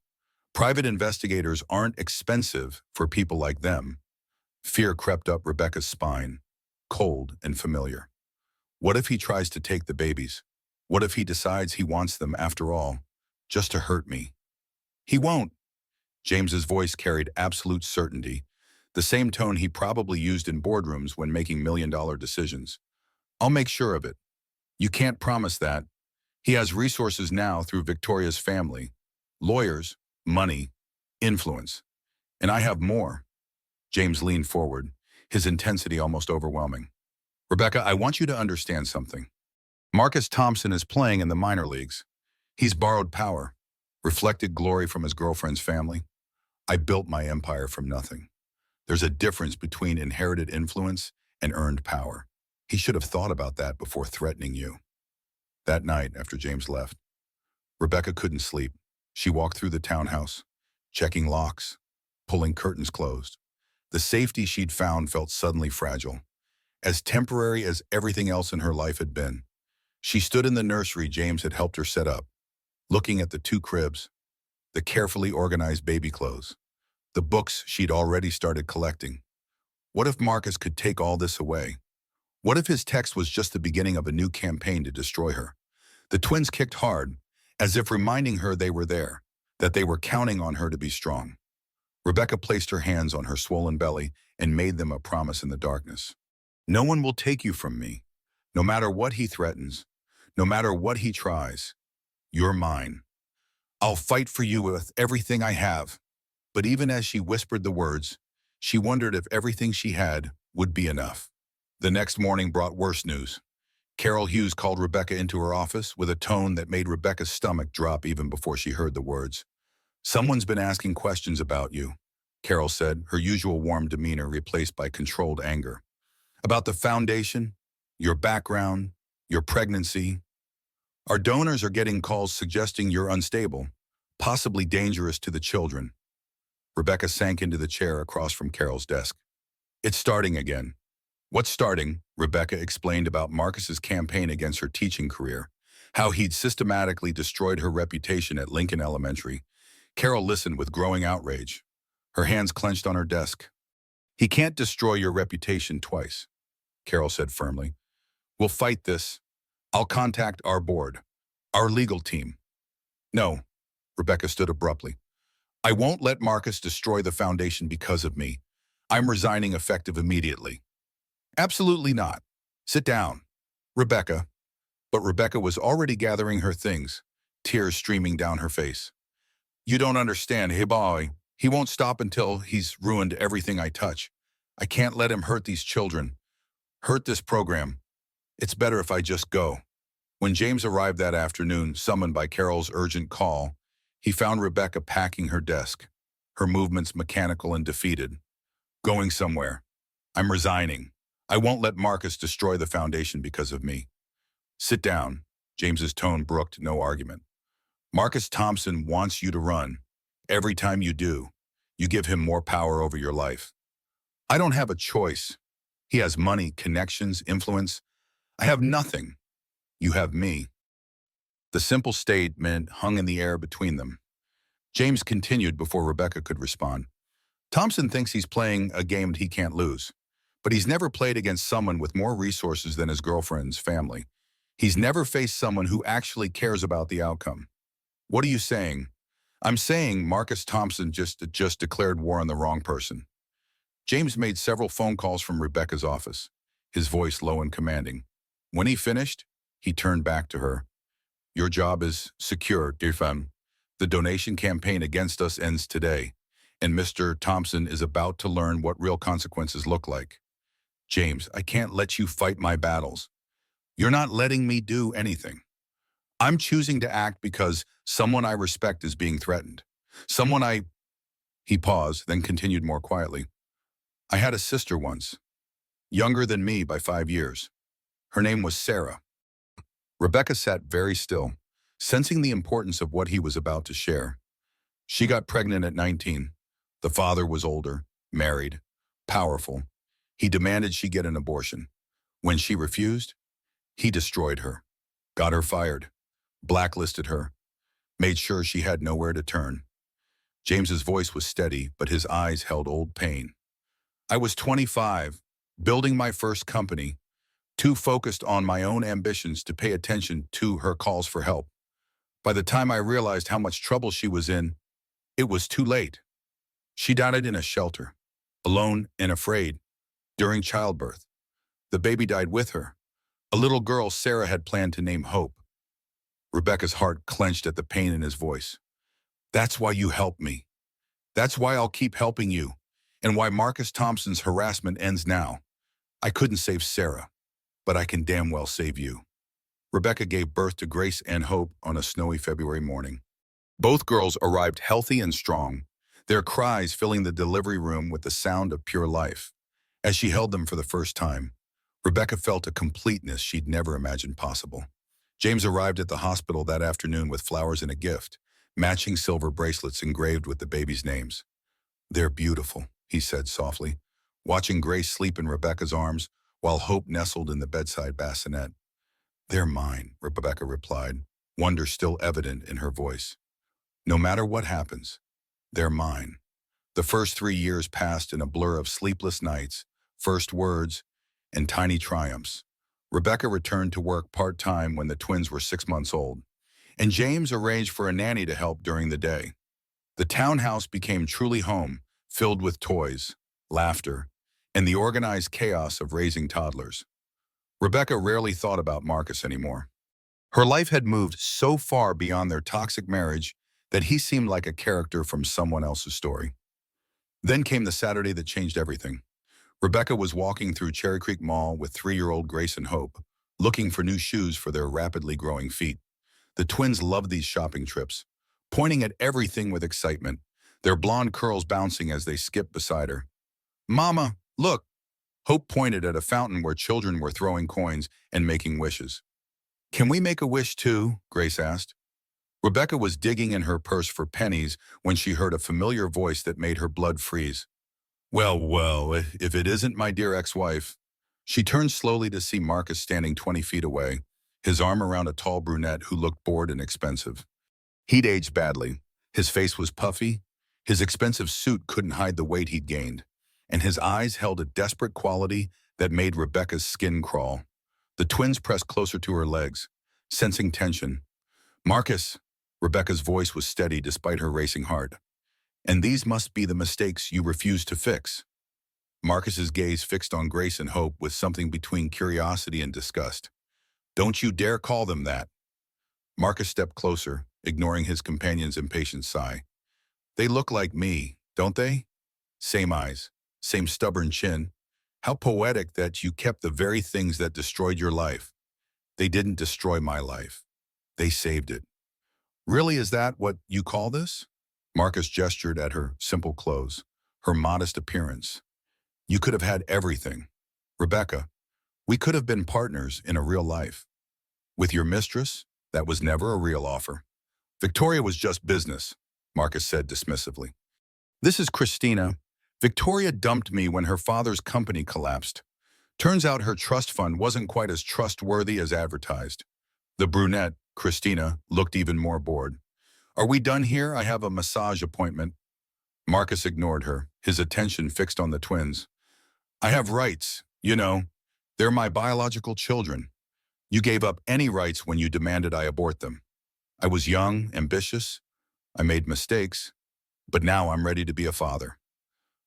Private investigators aren't expensive for people like them. Fear crept up Rebecca's spine, cold and familiar. What if he tries to take the babies? What if he decides he wants them after all, just to hurt me? He won't. James's voice carried absolute certainty, the same tone he probably used in boardrooms when making million-dollar decisions. I'll make sure of it. You can't promise that. He has resources now through Victoria's family. Lawyers, money, influence. And I have more. James leaned forward, his intensity almost overwhelming. Rebecca, I want you to understand something. Marcus Thompson is playing in the minor leagues. He's borrowed power, reflected glory from his girlfriend's family. I built my empire from nothing. There's a difference between inherited influence and earned power. He should have thought about that before threatening you. That night, after James left, Rebecca couldn't sleep. She walked through the townhouse, checking locks, pulling curtains closed. The safety she'd found felt suddenly fragile, as temporary as everything else in her life had been. She stood in the nursery James had helped her set up, looking at the 2 cribs, the carefully organized baby clothes, the books she'd already started collecting. What if Marcus could take all this away? What if his text was just the beginning of a new campaign to destroy her? The twins kicked hard, as if reminding her they were there, that they were counting on her to be strong. Rebecca placed her hands on her swollen belly and made them a promise in the darkness. No one will take you from me, no matter what he threatens, no matter what he tries. You're mine. I'll fight for you with everything I have. But even as she whispered the words, she wondered if everything she had would be enough. The next morning brought worse news. Carol Hughes called Rebecca into her office with a tone that made Rebecca's stomach drop even before she heard the words. Someone's been asking questions about you, Carol said, her usual warm demeanor replaced by controlled anger. About the foundation, your background, your pregnancy. Our donors are getting calls suggesting you're unstable, possibly dangerous to the children. Rebecca sank into the chair across from Carol's desk. It's starting again. What's starting? Rebecca explained about Marcus's campaign against her teaching career, how he'd systematically destroyed her reputation at Lincoln Elementary. Carol listened with growing outrage, her hands clenched on her desk. He can't destroy your reputation twice, Carol said firmly. We'll fight this. I'll contact our board, our legal team. No, Rebecca stood abruptly. I won't let Marcus destroy the foundation because of me. I'm resigning effective immediately. Absolutely not. Sit down, Rebecca. But Rebecca was already gathering her things, tears streaming down her face. You don't understand, hey boy. He won't stop until he's ruined everything I touch. I can't let him hurt these children, hurt this program. It's better if I just go. When James arrived that afternoon, summoned by Carol's urgent call, he found Rebecca packing her desk, her movements mechanical and defeated. Going somewhere. I'm resigning. I won't let Marcus destroy the foundation because of me. Sit down. James's tone brooked no argument. Marcus Thompson wants you to run. Every time you do, you give him more power over your life. I don't have a choice. He has money, connections, influence. I have nothing. You have me. The simple statement hung in the air between them. James continued before Rebecca could respond. Thompson thinks he's playing a game he can't lose, but he's never played against someone with more resources than his girlfriend's family. He's never faced someone who actually cares about the outcome. What are you saying? I'm saying Marcus Thompson just declared war on the wrong person. James made several phone calls from Rebecca's office, his voice low and commanding. When he finished, he turned back to her. Your job is secure, dear femme. The donation campaign against us ends today, and Mr. Thompson is about to learn what real consequences look like. James, I can't let you fight my battles. You're not letting me do anything. I'm choosing to act because someone I respect is being threatened. He paused, then continued more quietly. I had a sister once, younger than me by 5 years. Her name was Sarah. Rebecca sat very still, sensing the importance of what he was about to share. She got pregnant at 19. The father was older, married, powerful. He demanded she get an abortion. When she refused, he destroyed her, got her fired, blacklisted her, made sure she had nowhere to turn. James's voice was steady, but his eyes held old pain. I was 25, building my first company, too focused on my own ambitions to pay attention to her calls for help. By the time I realized how much trouble she was in, it was too late. She died in a shelter, alone and afraid, during childbirth. The baby died with her, a little girl Sarah had planned to name Hope. Rebecca's heart clenched at the pain in his voice. That's why you helped me. That's why I'll keep helping you, and why Marcus Thompson's harassment ends now. I couldn't save Sarah, but I can damn well save you. Rebecca gave birth to Grace and Hope on a snowy February morning. Both girls arrived healthy and strong, their cries filling the delivery room with the sound of pure life. As she held them for the first time, Rebecca felt a completeness she'd never imagined possible. James arrived at the hospital that afternoon with flowers and a gift, matching silver bracelets engraved with the babies' names. They're beautiful, he said softly, watching Grace sleep in Rebecca's arms while Hope nestled in the bedside bassinet. They're mine, Rebecca replied, wonder still evident in her voice. No matter what happens, they're mine. The first 3 years passed in a blur of sleepless nights, first words, and tiny triumphs. Rebecca returned to work part-time when the twins were 6 months old, and James arranged for a nanny to help during the day. The townhouse became truly home, filled with toys, laughter, and the organized chaos of raising toddlers. Rebecca rarely thought about Marcus anymore. Her life had moved so far beyond their toxic marriage that he seemed like a character from someone else's story. Then came the Saturday that changed everything. Rebecca was walking through Cherry Creek Mall with 3-year-old Grace and Hope, looking for new shoes for their rapidly growing feet. The twins loved these shopping trips, pointing at everything with excitement, their blonde curls bouncing as they skipped beside her. Mama, look! Hope pointed at a fountain where children were throwing coins and making wishes. Can we make a wish too? Grace asked. Rebecca was digging in her purse for pennies when she heard a familiar voice that made her blood freeze. Well, if it isn't my dear ex-wife. She turned slowly to see Marcus standing 20 feet away, his arm around a tall brunette who looked bored and expensive. He'd aged badly. His face was puffy. His expensive suit couldn't hide the weight he'd gained, and his eyes held a desperate quality that made Rebecca's skin crawl. The twins pressed closer to her legs, sensing tension. Marcus, Rebecca's voice was steady despite her racing heart. And these must be the mistakes you refuse to fix. Marcus's gaze fixed on Grace and Hope with something between curiosity and disgust. Don't you dare call them that. Marcus stepped closer, ignoring his companion's impatient sigh. They look like me, don't they? Same eyes, same stubborn chin. How poetic that you kept the very things that destroyed your life. They didn't destroy my life. They saved it. Really, is that what you call this? Marcus gestured at her simple clothes, her modest appearance. You could have had everything. Rebecca, we could have been partners in a real life. With your mistress, that was never a real offer. Victoria was just business, Marcus said dismissively. This is Christina. Victoria dumped me when her father's company collapsed. Turns out her trust fund wasn't quite as trustworthy as advertised. The brunette, Christina, looked even more bored. Are we done here? I have a massage appointment. Marcus ignored her, his attention fixed on the twins. I have rights, you know. They're my biological children. You gave up any rights when you demanded I abort them. I was young, ambitious. I made mistakes. But now I'm ready to be a father.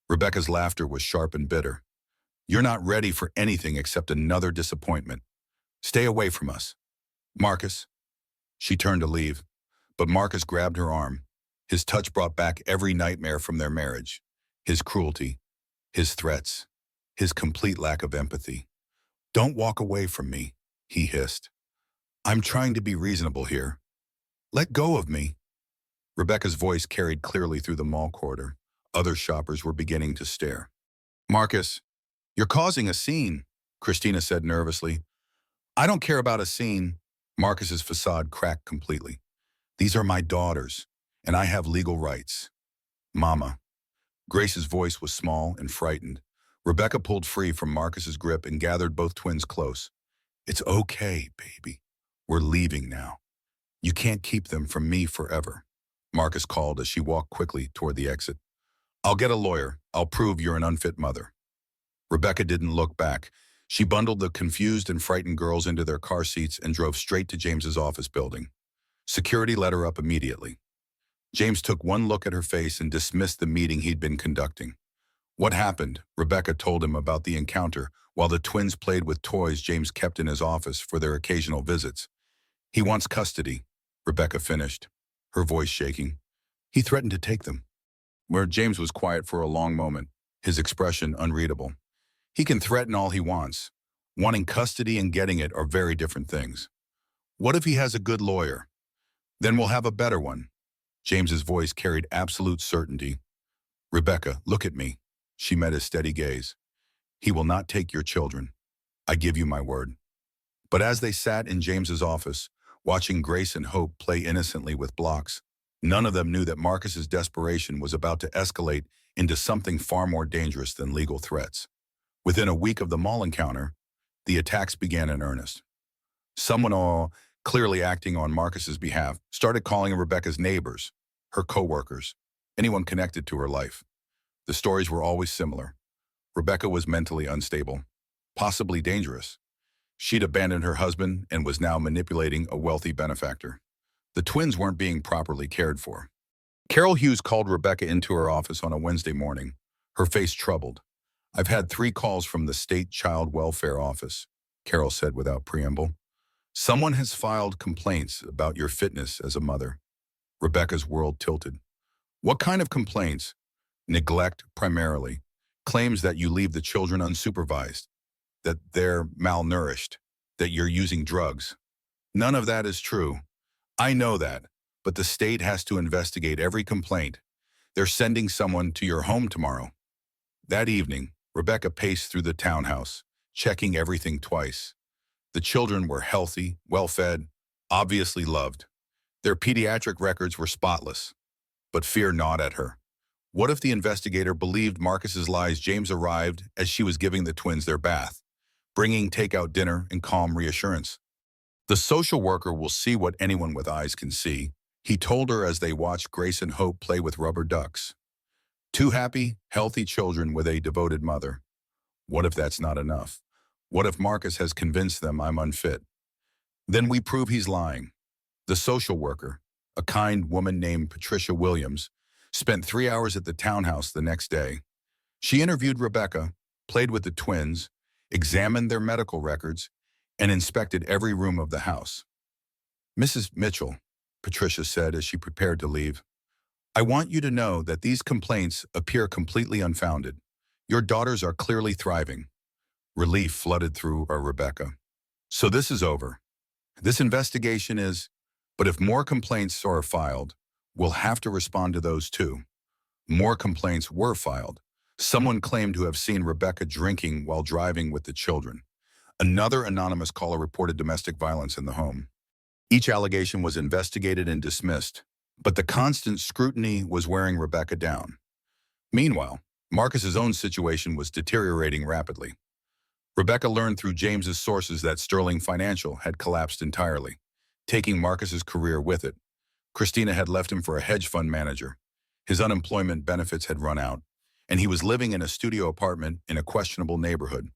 Rebecca's laughter was sharp and bitter. You're not ready for anything except another disappointment. Stay away from us. Marcus. She turned to leave, but Marcus grabbed her arm. His touch brought back every nightmare from their marriage. His cruelty, his threats, his complete lack of empathy. Don't walk away from me, he hissed. I'm trying to be reasonable here. Let go of me. Rebecca's voice carried clearly through the mall corridor. Other shoppers were beginning to stare. Marcus, you're causing a scene, Christina said nervously. I don't care about a scene. Marcus's facade cracked completely. These are my daughters, and I have legal rights. Mama. Grace's voice was small and frightened. Rebecca pulled free from Marcus's grip and gathered both twins close. It's okay, baby. We're leaving now. You can't keep them from me forever. Marcus called as she walked quickly toward the exit. I'll get a lawyer. I'll prove you're an unfit mother. Rebecca didn't look back. She bundled the confused and frightened girls into their car seats and drove straight to James's office building. Security let her up immediately. James took one look at her face and dismissed the meeting he'd been conducting. What happened? Rebecca told him about the encounter while the twins played with toys James kept in his office for their occasional visits. He wants custody, Rebecca finished, her voice shaking. He threatened to take them. Where James was quiet for a long moment, his expression unreadable. He can threaten all he wants. Wanting custody and getting it are very different things. What if he has a good lawyer? Then we'll have a better one. James's voice carried absolute certainty. Rebecca, look at me. She met his steady gaze. He will not take your children. I give you my word. But as they sat in James's office, watching Grace and Hope play innocently with blocks, none of them knew that Marcus's desperation was about to escalate into something far more dangerous than legal threats. Within a week of the mall encounter, the attacks began in earnest. Someone, clearly acting on Marcus's behalf, started calling Rebecca's neighbors, her co-workers, anyone connected to her life. The stories were always similar. Rebecca was mentally unstable, possibly dangerous. She'd abandoned her husband and was now manipulating a wealthy benefactor. The twins weren't being properly cared for. Carol Hughes called Rebecca into her office on a Wednesday morning, her face troubled. I've had 3 calls from the State Child Welfare Office, Carol said without preamble. Someone has filed complaints about your fitness as a mother. Rebecca's world tilted. What kind of complaints? Neglect, primarily. Claims that you leave the children unsupervised, that they're malnourished, that you're using drugs. None of that is true. I know that, but the state has to investigate every complaint. They're sending someone to your home tomorrow. That evening, Rebecca paced through the townhouse, checking everything twice. The children were healthy, well-fed, obviously loved. Their pediatric records were spotless. But fear gnawed at her. What if the investigator believed Marcus's lies? James arrived as she was giving the twins their bath, bringing takeout dinner and calm reassurance. The social worker will see what anyone with eyes can see, he told her as they watched Grace and Hope play with rubber ducks. 2 happy, healthy children with a devoted mother. What if that's not enough? What if Marcus has convinced them I'm unfit? Then we prove he's lying. The social worker, a kind woman named Patricia Williams, spent 3 hours at the townhouse the next day. She interviewed Rebecca, played with the twins, examined their medical records, and inspected every room of the house. Mrs. Mitchell, Patricia said as she prepared to leave, I want you to know that these complaints appear completely unfounded. Your daughters are clearly thriving. Relief flooded through Rebecca. So this is over. This investigation is, but if more complaints are filed, we'll have to respond to those too. More complaints were filed. Someone claimed to have seen Rebecca drinking while driving with the children. Another anonymous caller reported domestic violence in the home. Each allegation was investigated and dismissed, but the constant scrutiny was wearing Rebecca down. Meanwhile, Marcus's own situation was deteriorating rapidly. Rebecca learned through James's sources that Sterling Financial had collapsed entirely, taking Marcus's career with it. Christina had left him for a hedge fund manager. His unemployment benefits had run out, and he was living in a studio apartment in a questionable neighborhood.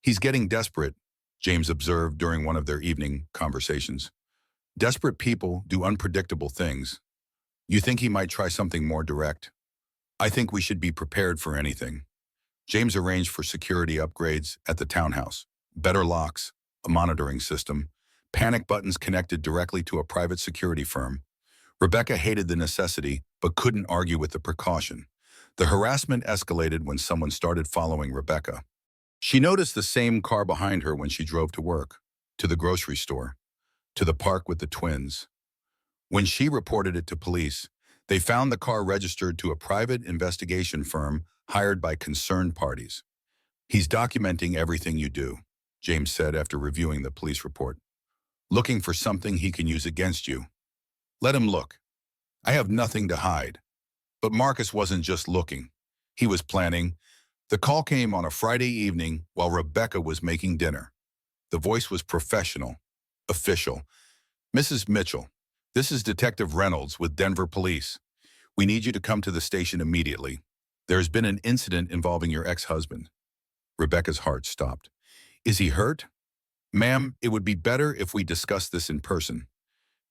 He's getting desperate, James observed during one of their evening conversations. Desperate people do unpredictable things. You think he might try something more direct? I think we should be prepared for anything. James arranged for security upgrades at the townhouse, better locks, a monitoring system, panic buttons connected directly to a private security firm. Rebecca hated the necessity, but couldn't argue with the precaution. The harassment escalated when someone started following Rebecca. She noticed the same car behind her when she drove to work, to the grocery store, to the park with the twins. When she reported it to police, they found the car registered to a private investigation firm hired by concerned parties. He's documenting everything you do, James said after reviewing the police report. "Looking for something he can use against you. Let him look. I have nothing to hide." But Marcus wasn't just looking. He was planning. The call came on a Friday evening while Rebecca was making dinner. The voice was professional, official. "Mrs. Mitchell, this is Detective Reynolds with Denver Police. We need you to come to the station immediately. There has been an incident involving your ex-husband." Rebecca's heart stopped. "Is he hurt?" "Ma'am, it would be better if we discussed this in person."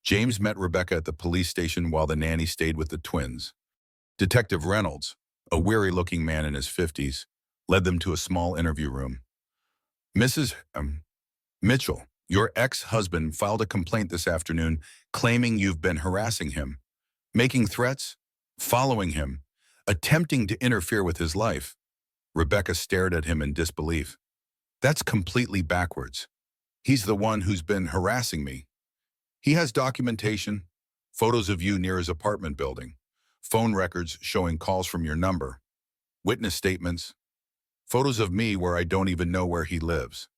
James met Rebecca at the police station while the nanny stayed with the twins. Detective Reynolds, a weary-looking man in his 50s, led them to a small interview room. "Mrs. Mitchell, your ex-husband filed a complaint this afternoon claiming you've been harassing him, making threats, following him, attempting to interfere with his life." Rebecca stared at him in disbelief. "That's completely backwards. He's the one who's been harassing me. He has documentation, photos of you near his apartment building, phone records showing calls from your number, witness statements, photos of me where I don't even know where he lives."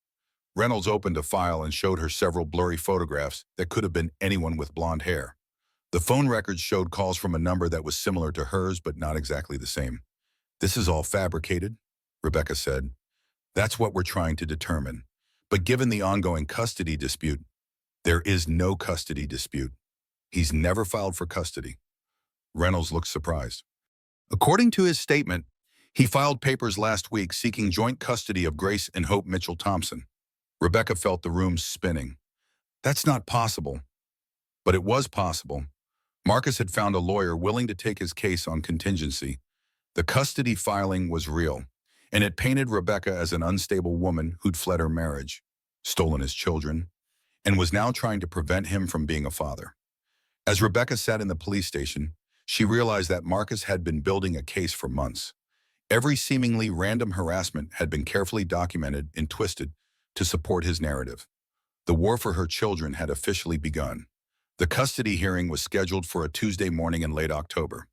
Reynolds opened a file and showed her several blurry photographs that could have been anyone with blonde hair. The phone records showed calls from a number that was similar to hers but not exactly the same. "This is all fabricated," Rebecca said. "That's what we're trying to determine. But given the ongoing custody dispute—" "There is no custody dispute. He's never filed for custody." Reynolds looked surprised. "According to his statement, he filed papers last week seeking joint custody of Grace and Hope Mitchell Thompson." Rebecca felt the room spinning. "That's not possible." But it was possible. Marcus had found a lawyer willing to take his case on contingency. The custody filing was real, and it painted Rebecca as an unstable woman who'd fled her marriage, stolen his children, and was now trying to prevent him from being a father. As Rebecca sat in the police station, she realized that Marcus had been building a case for months. Every seemingly random harassment had been carefully documented and twisted to support his narrative. The war for her children had officially begun. The custody hearing was scheduled for a Tuesday morning in late October.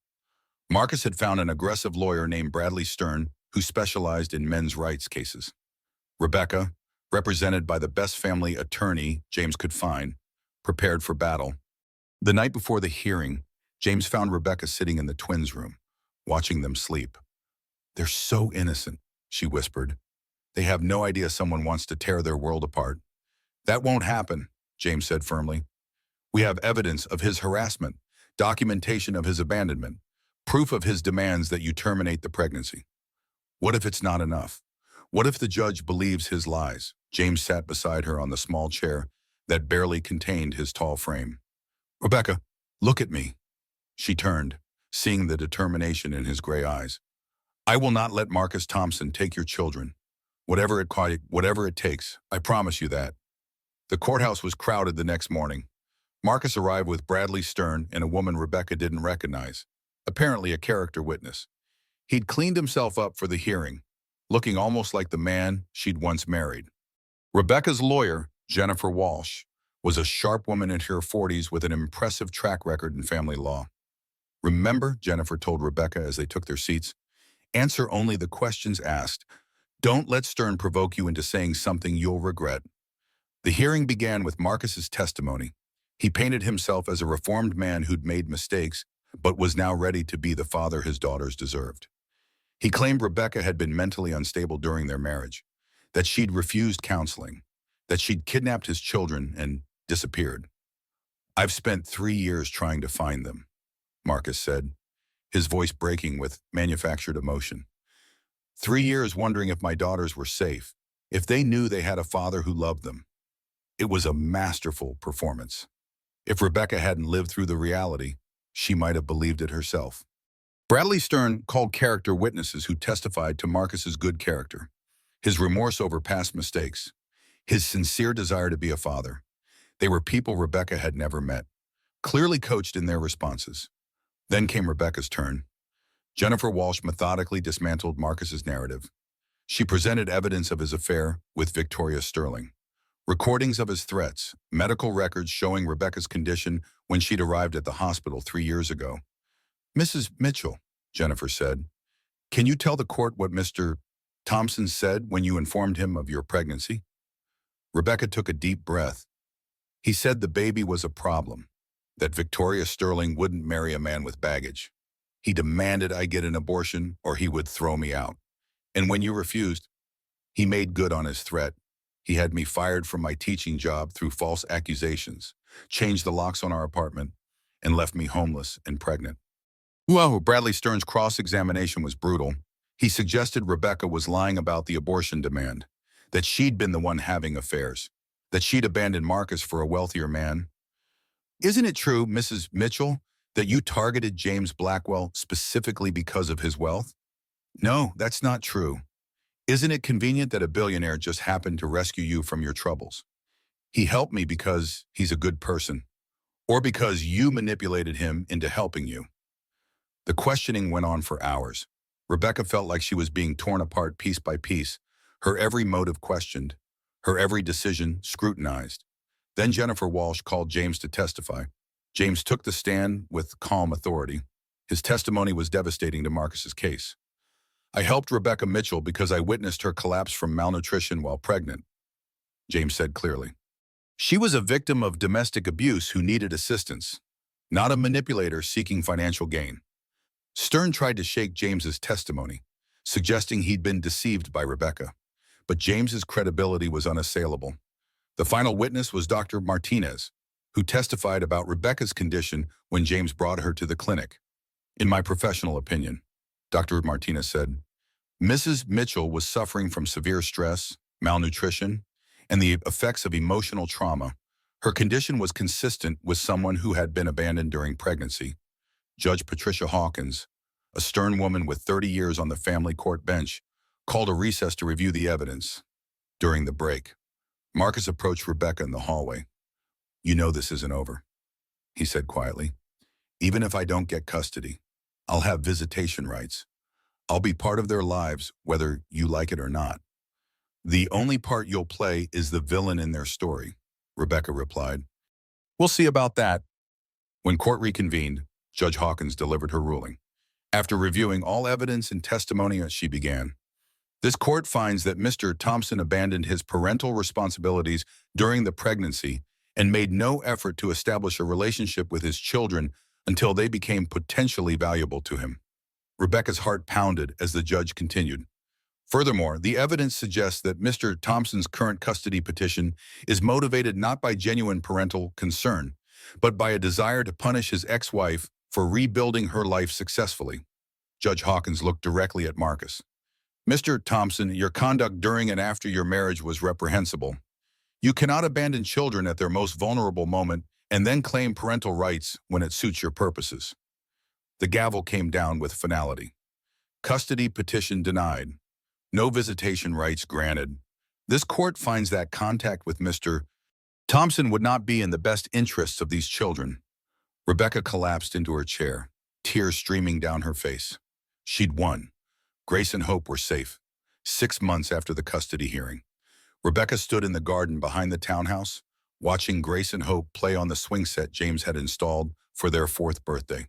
Marcus had found an aggressive lawyer named Bradley Stern who specialized in men's rights cases. Rebecca, represented by the best family attorney James could find, prepared for battle. The night before the hearing, James found Rebecca sitting in the twins' room, watching them sleep. "They're so innocent," she whispered. "They have no idea someone wants to tear their world apart." "That won't happen," James said firmly. "We have evidence of his harassment, documentation of his abandonment, proof of his demands that you terminate the pregnancy." "What if it's not enough? What if the judge believes his lies?" James sat beside her on the small chair that barely contained his tall frame. "Rebecca, look at me." She turned, seeing the determination in his gray eyes. "I will not let Marcus Thompson take your children. Whatever it takes, I promise you that." The courthouse was crowded the next morning. Marcus arrived with Bradley Stern and a woman Rebecca didn't recognize, apparently a character witness. He'd cleaned himself up for the hearing, looking almost like the man she'd once married. Rebecca's lawyer, Jennifer Walsh, was a sharp woman in her 40s with an impressive track record in family law. "Remember," Jennifer told Rebecca as they took their seats, "answer only the questions asked. Don't let Stern provoke you into saying something you'll regret." The hearing began with Marcus's testimony. He painted himself as a reformed man who'd made mistakes, but was now ready to be the father his daughters deserved. He claimed Rebecca had been mentally unstable during their marriage, that she'd refused counseling, that she'd kidnapped his children and disappeared. "I've spent 3 years trying to find them," Marcus said, his voice breaking with manufactured emotion. 3 years wondering if my daughters were safe, if they knew they had a father who loved them." It was a masterful performance. If Rebecca hadn't lived through the reality, she might have believed it herself. Bradley Stern called character witnesses who testified to Marcus's good character, his remorse over past mistakes, his sincere desire to be a father. They were people Rebecca had never met, clearly coached in their responses. Then came Rebecca's turn. Jennifer Walsh methodically dismantled Marcus's narrative. She presented evidence of his affair with Victoria Sterling, recordings of his threats, medical records showing Rebecca's condition when she'd arrived at the hospital 3 years ago. "Mrs. Mitchell," Jennifer said, "can you tell the court what Mr. Thompson said when you informed him of your pregnancy?" Rebecca took a deep breath. He said the baby was a problem, that Victoria Sterling wouldn't marry a man with baggage. He demanded I get an abortion or he would throw me out. And when you refused, he made good on his threat. He had me fired from my teaching job through false accusations, changed the locks on our apartment, and left me homeless and pregnant. Whoa, Bradley Stern's cross-examination was brutal. He suggested Rebecca was lying about the abortion demand, that she'd been the one having affairs, that she'd abandoned Marcus for a wealthier man. Isn't it true, Mrs. Mitchell, that you targeted James Blackwell specifically because of his wealth? No, that's not true. Isn't it convenient that a billionaire just happened to rescue you from your troubles? He helped me because he's a good person, or because you manipulated him into helping you. The questioning went on for hours. Rebecca felt like she was being torn apart piece by piece, her every motive questioned, her every decision scrutinized. Then Jennifer Walsh called James to testify. James took the stand with calm authority. His testimony was devastating to Marcus's case. I helped Rebecca Mitchell because I witnessed her collapse from malnutrition while pregnant, James said clearly. She was a victim of domestic abuse who needed assistance, not a manipulator seeking financial gain. Stern tried to shake James's testimony, suggesting he'd been deceived by Rebecca, but James's credibility was unassailable. The final witness was Dr. Martinez, who testified about Rebecca's condition when James brought her to the clinic. In my professional opinion, Dr. Martinez said, Mrs. Mitchell was suffering from severe stress, malnutrition, and the effects of emotional trauma. Her condition was consistent with someone who had been abandoned during pregnancy. Judge Patricia Hawkins, a stern woman with 30 years on the family court bench, called a recess to review the evidence. During the break, Marcus approached Rebecca in the hallway. You know this isn't over, he said quietly. Even if I don't get custody, I'll have visitation rights. I'll be part of their lives, whether you like it or not. The only part you'll play is the villain in their story, Rebecca replied. We'll see about that. When court reconvened, Judge Hawkins delivered her ruling. After reviewing all evidence and testimony, she began. This court finds that Mr. Thompson abandoned his parental responsibilities during the pregnancy and made no effort to establish a relationship with his children until they became potentially valuable to him. Rebecca's heart pounded as the judge continued. Furthermore, the evidence suggests that Mr. Thompson's current custody petition is motivated not by genuine parental concern, but by a desire to punish his ex-wife for rebuilding her life successfully. Judge Hawkins looked directly at Marcus. Mr. Thompson, your conduct during and after your marriage was reprehensible. You cannot abandon children at their most vulnerable moment and then claim parental rights when it suits your purposes. The gavel came down with finality. Custody petition denied. No visitation rights granted. This court finds that contact with Mr. Thompson would not be in the best interests of these children. Rebecca collapsed into her chair, tears streaming down her face. She'd won. Grace and Hope were safe. 6 months after the custody hearing, Rebecca stood in the garden behind the townhouse, watching Grace and Hope play on the swing set James had installed for their 4th birthday.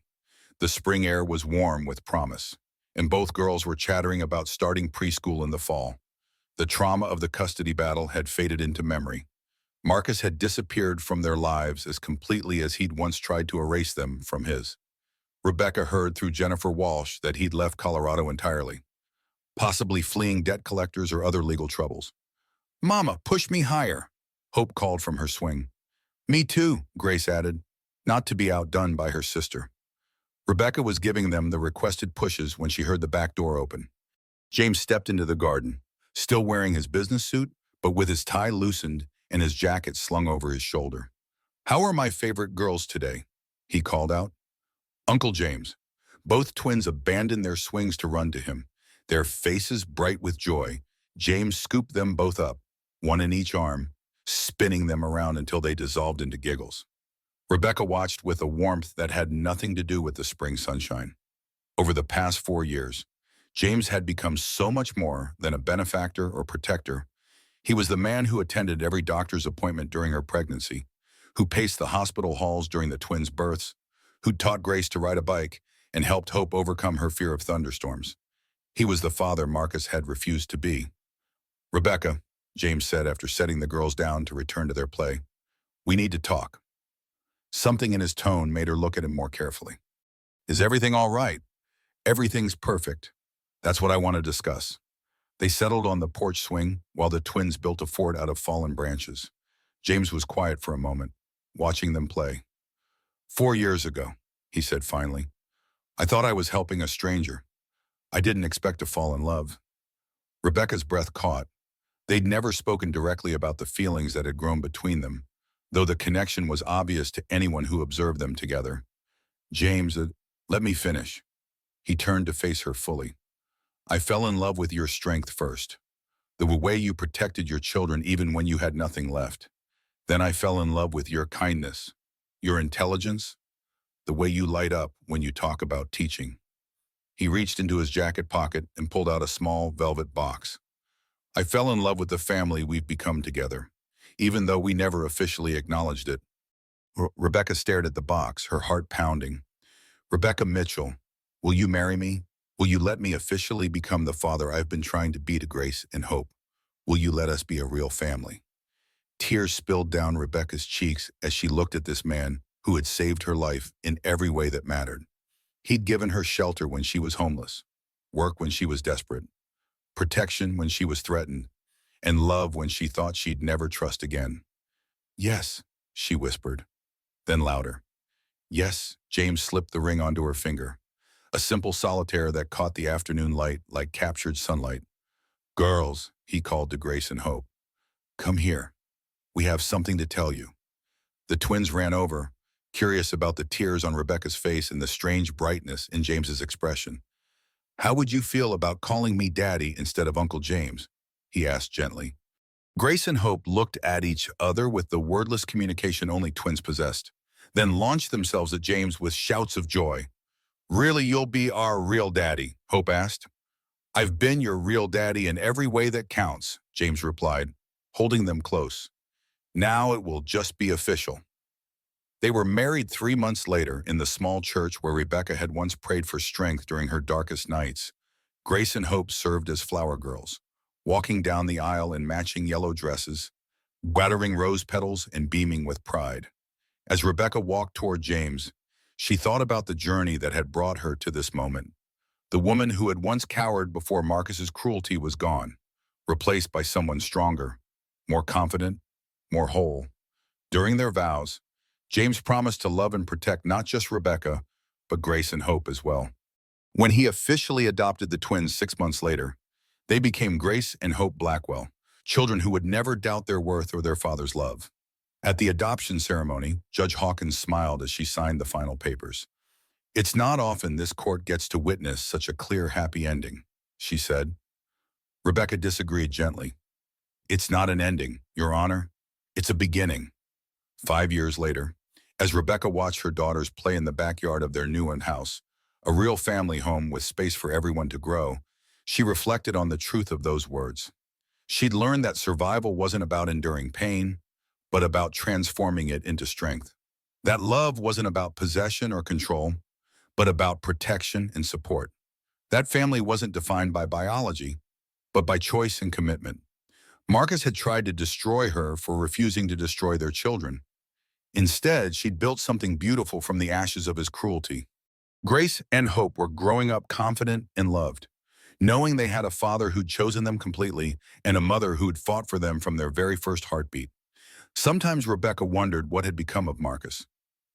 The spring air was warm with promise, and both girls were chattering about starting preschool in the fall. The trauma of the custody battle had faded into memory. Marcus had disappeared from their lives as completely as he'd once tried to erase them from his. Rebecca heard through Jennifer Walsh that he'd left Colorado entirely, possibly fleeing debt collectors or other legal troubles. Mama, push me higher, Hope called from her swing. Me too, Grace added, not to be outdone by her sister. Rebecca was giving them the requested pushes when she heard the back door open. James stepped into the garden, still wearing his business suit, but with his tie loosened and his jacket slung over his shoulder. How are my favorite girls today? He called out. Uncle James. Both twins abandoned their swings to run to him. Their faces bright with joy, James scooped them both up, one in each arm, spinning them around until they dissolved into giggles. Rebecca watched with a warmth that had nothing to do with the spring sunshine. Over the past 4 years, James had become so much more than a benefactor or protector. He was the man who attended every doctor's appointment during her pregnancy, who paced the hospital halls during the twins' births, who taught Grace to ride a bike and helped Hope overcome her fear of thunderstorms. He was the father Marcus had refused to be. Rebecca, James said after setting the girls down to return to their play. We need to talk. Something in his tone made her look at him more carefully. Is everything all right? Everything's perfect. That's what I want to discuss. They settled on the porch swing while the twins built a fort out of fallen branches. James was quiet for a moment, watching them play. 4 years ago, he said finally, I thought I was helping a stranger. I didn't expect to fall in love. Rebecca's breath caught. They'd never spoken directly about the feelings that had grown between them, though the connection was obvious to anyone who observed them together. James, let me finish. He turned to face her fully. I fell in love with your strength first, the way you protected your children even when you had nothing left. Then I fell in love with your kindness, your intelligence, the way you light up when you talk about teaching. He reached into his jacket pocket and pulled out a small velvet box. I fell in love with the family we've become together, even though we never officially acknowledged it. Rebecca stared at the box, her heart pounding. Rebecca Mitchell, will you marry me? Will you let me officially become the father I've been trying to be to Grace and Hope? Will you let us be a real family? Tears spilled down Rebecca's cheeks as she looked at this man who had saved her life in every way that mattered. He'd given her shelter when she was homeless, work when she was desperate, protection when she was threatened, and love when she thought she'd never trust again. Yes, she whispered, then louder. Yes, James slipped the ring onto her finger, a simple solitaire that caught the afternoon light like captured sunlight. Girls, he called to Grace and Hope, come here. We have something to tell you. The twins ran over, curious about the tears on Rebecca's face and the strange brightness in James's expression. How would you feel about calling me Daddy instead of Uncle James? He asked gently. Grace and Hope looked at each other with the wordless communication only twins possessed, then launched themselves at James with shouts of joy. Really, you'll be our real daddy? Hope asked. I've been your real daddy in every way that counts, James replied, holding them close. Now it will just be official. They were married 3 months later in the small church where Rebecca had once prayed for strength during her darkest nights. Grace and Hope served as flower girls, walking down the aisle in matching yellow dresses, gathering rose petals and beaming with pride. As Rebecca walked toward James, she thought about the journey that had brought her to this moment. The woman who had once cowered before Marcus's cruelty was gone, replaced by someone stronger, more confident, more whole. During their vows, James promised to love and protect not just Rebecca, but Grace and Hope as well. When he officially adopted the twins 6 months later, they became Grace and Hope Blackwell, children who would never doubt their worth or their father's love. At the adoption ceremony, Judge Hawkins smiled as she signed the final papers. It's not often this court gets to witness such a clear, happy ending, she said. Rebecca disagreed gently. It's not an ending, Your Honor. It's a beginning. 5 years later, as Rebecca watched her daughters play in the backyard of their new house, a real family home with space for everyone to grow, she reflected on the truth of those words. She'd learned that survival wasn't about enduring pain, but about transforming it into strength. That love wasn't about possession or control, but about protection and support. That family wasn't defined by biology, but by choice and commitment. Marcus had tried to destroy her for refusing to destroy their children. Instead, she'd built something beautiful from the ashes of his cruelty. Grace and Hope were growing up confident and loved, knowing they had a father who'd chosen them completely and a mother who'd fought for them from their very first heartbeat. Sometimes Rebecca wondered what had become of Marcus,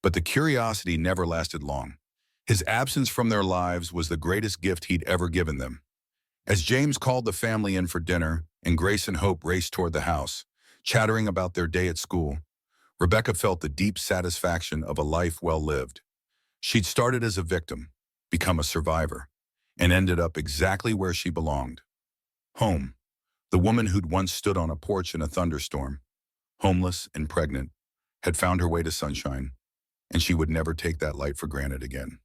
but the curiosity never lasted long. His absence from their lives was the greatest gift he'd ever given them. As James called the family in for dinner and Grace and Hope raced toward the house, chattering about their day at school, Rebecca felt the deep satisfaction of a life well lived. She'd started as a victim, become a survivor, and ended up exactly where she belonged. Home. The woman who'd once stood on a porch in a thunderstorm, homeless and pregnant, had found her way to sunshine, and she would never take that light for granted again.